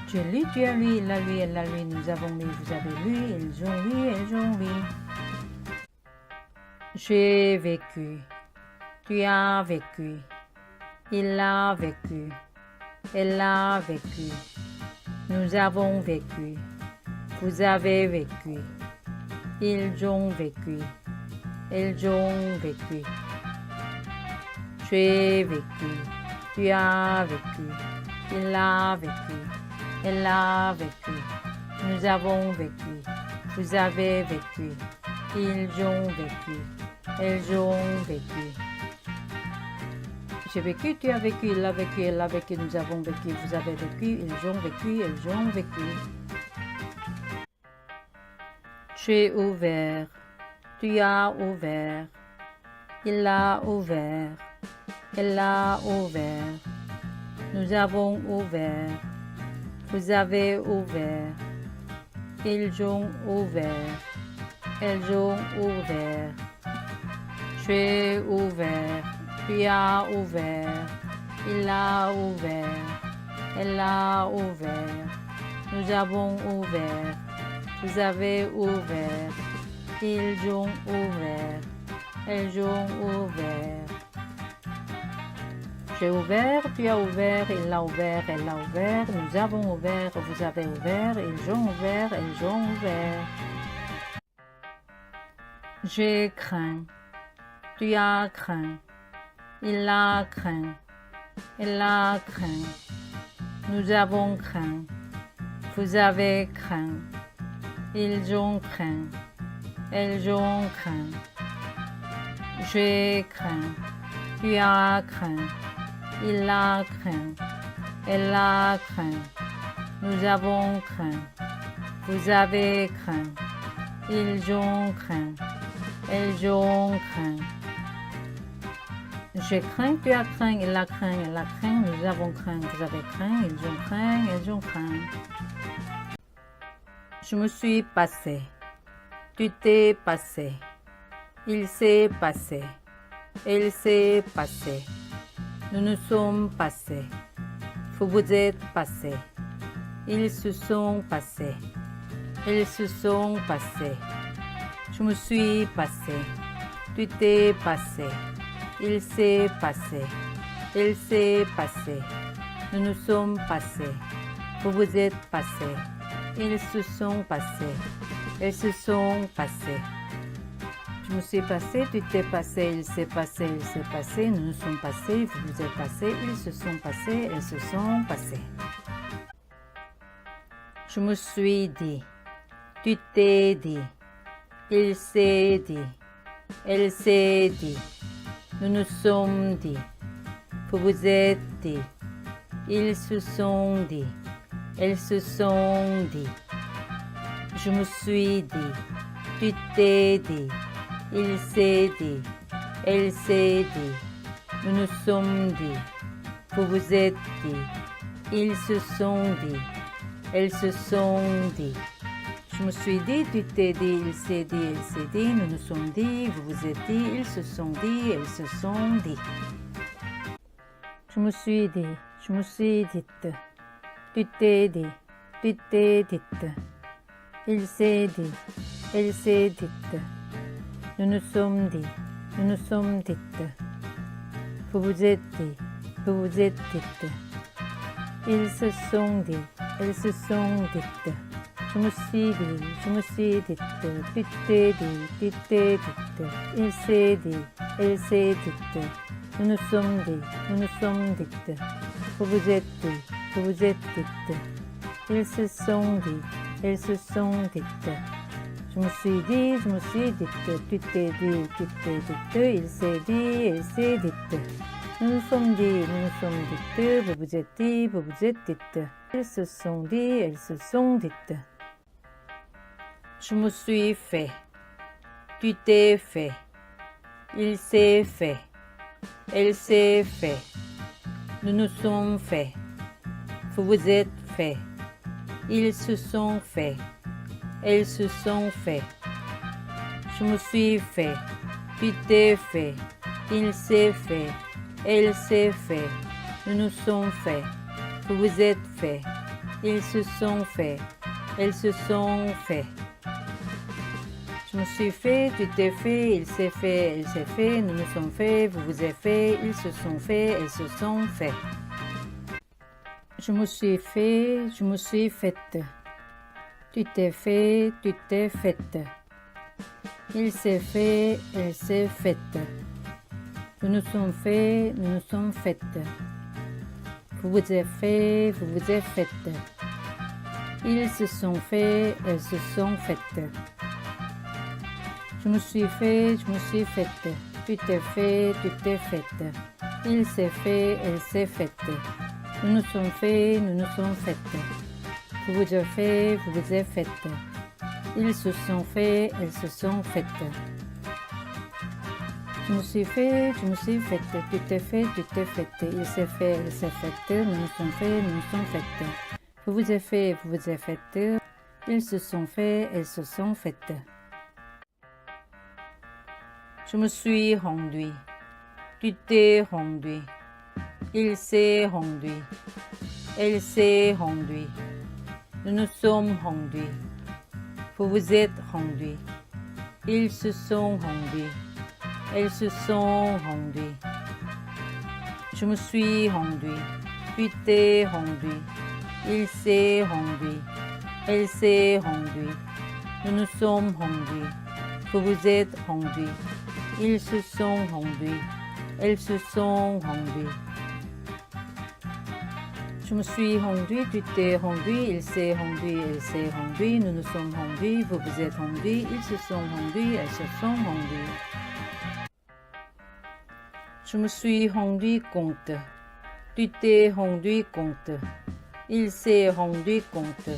J'ai lu, tu as lui, il a lui, elle a lui, nous avons lui, vous avez lui, ils ont lui, elles ont lui. J'ai vécu. Tu as vécu. Il a vécu. Elle a vécu. Nous avons vécu. Vous avez vécu. Ils ont vécu. Elles ont vécu. J'ai vécu. Tu as vécu. Il a vécu. Elle a vécu. Nous avons vécu. Vous avez vécu. Ils ont vécu. Elles ont vécu. J'ai vécu, tu as vécu, il a vécu, elle a vécu, nous avons vécu, vous avez vécu, ils ont vécu, elles ont vécu. J'ai ouvert, tu as ouvert, il a ouvert, elle a ouvert, nous avons ouvert, vous avez ouvert, ils ont ouvert, elles ont ouvert. J'ai ouvert, tu as ouvert, il a ouvert, elle a ouvert, nous avons ouvert, vous avez ouvert, ils ont ouvert, elles ont ouvert. J'ai ouvert, tu as ouvert, il a ouvert, elle a ouvert, nous avons ouvert, vous avez ouvert, ils ont ouvert, elles ont ouvert. J'ai craint, tu as craint, il a craint, elle a craint, nous avons craint, vous avez craint, ils ont craint, elles ont craint. J'ai craint, tu as craint, il a craint, elle a craint, nous avons craint, vous avez craint, ils ont craint. Elles ont craint. J'ai craint, tu as craint, il a craint, elle a craint, nous avons craint, vous avez craint, ils ont craint, elles ont craint. Je me suis passé. Tu t'es passé. Il s'est passé. Elle s'est passée. Nous nous sommes passés. Vous vous êtes passés. Ils se sont passés. Elles se sont passés. Je me suis passé. Tu t'es passé. Il s'est passé. Elle s'est passée. Nous nous sommes passés. Vous vous êtes passés. Ils se sont passés. Elles se sont passées. Je me suis passé, tu t'es passé, il s'est passé, il s'est passé, nous nous sommes passés, vous vous êtes passés, ils se sont passés, elles se sont passées. Je me suis dit, tu t'es dit, il s'est dit, elle s'est dit, nous nous sommes dit, vous vous êtes dit, ils se sont dit, elles se sont dit. Je me suis dit, tu t'es dit, il s'est dit, elle s'est dit, nous nous sommes dit, vous vous êtes dit, ils se sont dit, elles se sont dit. Je me suis dit, tu t'es dit, il s'est dit, elle s'est dit, nous nous sommes dit, vous vous êtes dit, ils se sont dit, elles se sont dit. Je me suis dit, je me suis dite, tu t'es dit, tu t'es dite. Il s'est dit, elle s'est dite. Nous nous sommes dit, nous nous sommes dites. Vous vous êtes dit, vous vous êtes dites. Ils se sont dit, elles se sont dites. Je me suis dit, je me suis dite. Tu t'es dit, tu t'es dite. Il s'est dit, elle s'est dite. Nous nous sommes dit, nous nous sommes dites. Vous vous êtes dit, vous vous êtes dites. Ils se sont dit, elles se sont dites. Je me suis dit, je me suis dite. Tu t'es dit, tu t'es dite. Il s'est dit, elle s'est dite. Nous nous sommes dit, nous nous sommes dites. Vous vous êtes dit, vous vous êtes dites. Ils se sont dit, elles se sont dites. Je me suis fait. Tu t'es fait. Il s'est fait. Elle s'est fait. Nous nous sommes faits. Vous vous êtes fait. Ils se sont faits. Elles se sont faits. Je me suis fait. Tu t'es fait. Il s'est fait. Elle s'est fait. Nous nous sommes faits. Vous vous êtes fait. Ils se sont faits. Elles se sont faits. Je me suis fait, tu t'es fait, il s'est fait, elle s'est fait, nous nous sommes faits, vous vous êtes fait, ils se sont faits, elles se sont faits. Je me suis fait, je me suis faite. Tu t'es fait, tu t'es faite. Il s'est fait, elle s'est faite. Nous nous sommes faits, nous nous sommes faites. Vous vous êtes fait, vous vous êtes faites. Ils se sont faits, elles se sont faites. Je me suis fait, je me suis faite. Tu t'es fait, tu t'es faite. Il s'est fait, elle s'est faite. Nous nous sommes faits, nous nous sommes faites. Vous vous êtes fait, vous vous êtes faites. Ils se sont faits, elles se sont faites. Je me suis fait, je me suis faite. Tu t'es fait, tu t'es faite. Il s'est fait, elle s'est faite. Nous nous sommes faits, nous nous sommes faites. Vous vous êtes fait, vous vous êtes faites. Ils se sont faits, elles se sont faites. Je me suis rendu. Tu t'es rendu. Il s'est rendu. Elle s'est rendue. Nous nous sommes rendus. Vous vous êtes rendus. Ils se sont rendus. Elles se sont rendues. Je me suis rendu. Tu t'es rendu. Il s'est rendu. Elle s'est rendue. Nous nous sommes rendus. Vous vous êtes rendus. Ils se sont rendus. Elles se sont rendues. Je me suis rendu, tu t'es rendu, il s'est rendu, elle s'est rendue, nous nous sommes rendus, vous vous êtes rendus, ils se sont rendus, elles se sont rendues. Je me suis rendu compte. Tu t'es rendu compte. Il s'est rendu compte.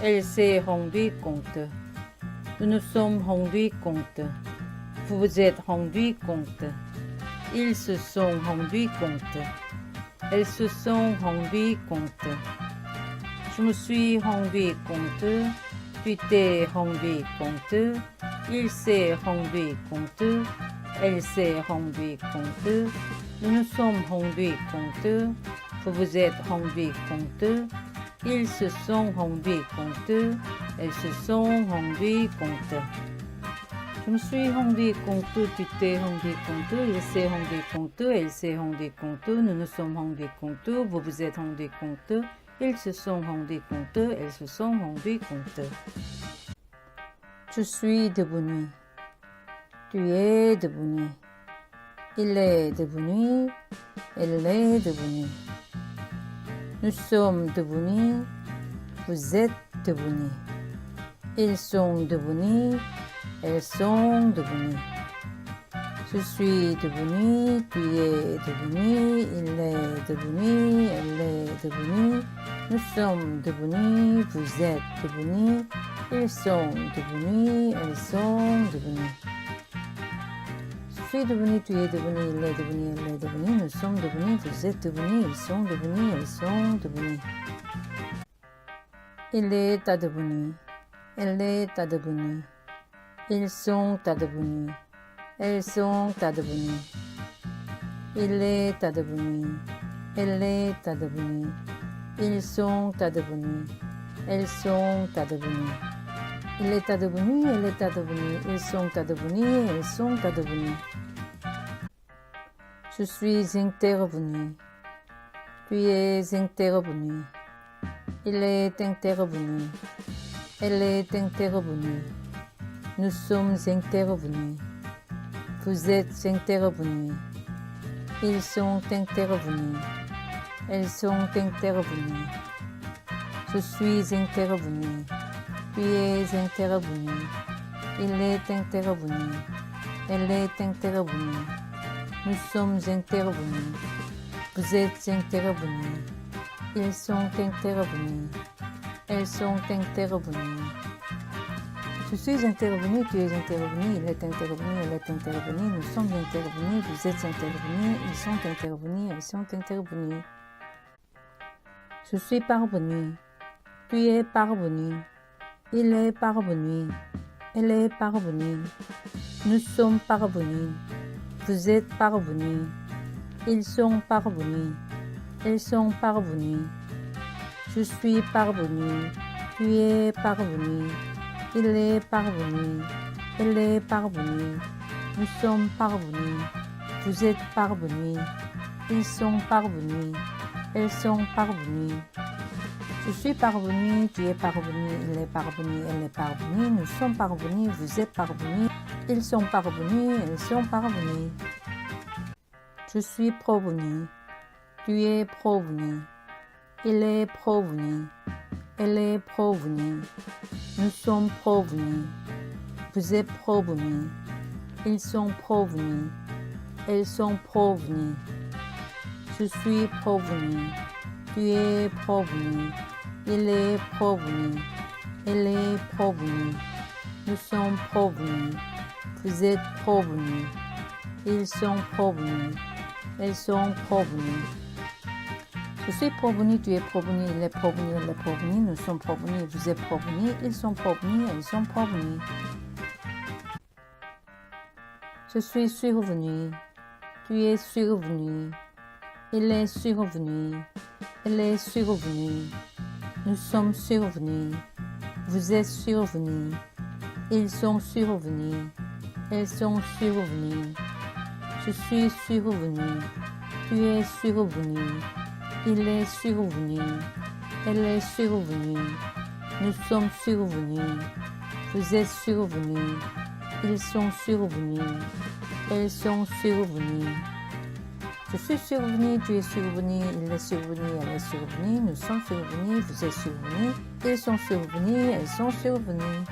Elle s'est rendu compte. Nous nous sommes rendus compte. vous vous êtes rendu compte. Ils se sont rendus compte. Elles se sont rendues compte. Je me suis rendu compte. Tu t'es rendu compte. Il s'est rendu compte. Elle s'est rendue compte. Nous nous sommes rendus compte. Vous vous êtes rendu compte. Ils se sont rendus compte. Elles se sont rendues compte. Je me suis rendu compte, tu t'es rendu compte, il s'est rendu compte, elle s'est rendu compte, nous nous sommes rendus compte, vous vous êtes rendu compte, ils se sont rendus compte, elles se sont rendues compte. Je suis devenu. Tu es devenu. Il est devenu. Elle est devenue. Nous sommes devenus. Vous êtes devenus. Ils sont devenus. Elles sont devenues. Je suis devenu, tu es devenu, il est devenu, elle est devenue. Nous sommes devenus, vous êtes devenus, ils sont devenus, elles sont devenues. Je suis devenu, tu es devenu, il est devenu, elle est devenue. Nous sommes devenus, vous êtes devenus, ils sont devenus, elles sont devenues. Il est advenu, elle est advenue. Ils sont advenus. Elles sont advenues. Il est advenu. Elle est advenue. Ils sont advenus. Elles sont advenues. Il est advenu. Elle est advenue. Ils sont advenus. Elles sont advenues. Je suis intervenu. Tu es intervenu. Il est intervenu. Elle est intervenue. Nous sommes intervenus. Vous êtes intervenus. Ils sont intervenus. Elles sont intervenues. Je suis intervenu. Tu es intervenu. Il est intervenu. Elle est intervenue. Nous sommes intervenus. Vous êtes intervenus. Ils sont intervenus. Elles sont intervenues. Je suis intervenu, tu es intervenu, il est intervenu, elle est intervenue, nous sommes intervenus, vous êtes intervenus, ils sont intervenus, elles sont intervenues. Je suis parvenu, tu es parvenu, il est parvenu, elle est parvenue, nous sommes parvenus, vous êtes parvenus, ils sont parvenus, elles sont parvenues. Je suis parvenu, tu es parvenu. Il est parvenu, elle est parvenue, nous sommes parvenus, vous êtes parvenus, ils sont parvenus, elles sont parvenues. Je suis parvenu, tu es parvenu, il est parvenu, elle est parvenue, nous sommes parvenus, vous êtes parvenus, ils sont parvenus, elles sont parvenues. Je suis provenu, tu es provenu, il est provenu. Elle est provenue. Nous sommes provenus. Vous êtes provenus. Ils sont provenus. Elles sont provenues. Je suis provenu. Tu es provenu. Il est provenu. Elle est provenue. Nous sommes provenus. Vous êtes provenus. Ils sont provenus. Elles sont provenues. Je suis provenu, tu es provenu, il est provenu, elle est provenue, nous sommes provenus, vous êtes provenus, ils sont provenus, elles sont provenues. Je suis survenu, tu es survenu, il est survenu, elle est survenue, nous sommes survenus, vous êtes survenus, ils sont survenus, elles sont survenues. Je suis survenu, tu es survenu. Il est survenu, elle est survenue, nous sommes survenus, vous êtes survenus, ils sont survenus, elles sont survenues. Je suis survenu, tu es survenu, il est survenu, elle est survenue, nous sommes survenus, vous êtes survenus, ils sont survenus, elles sont survenues.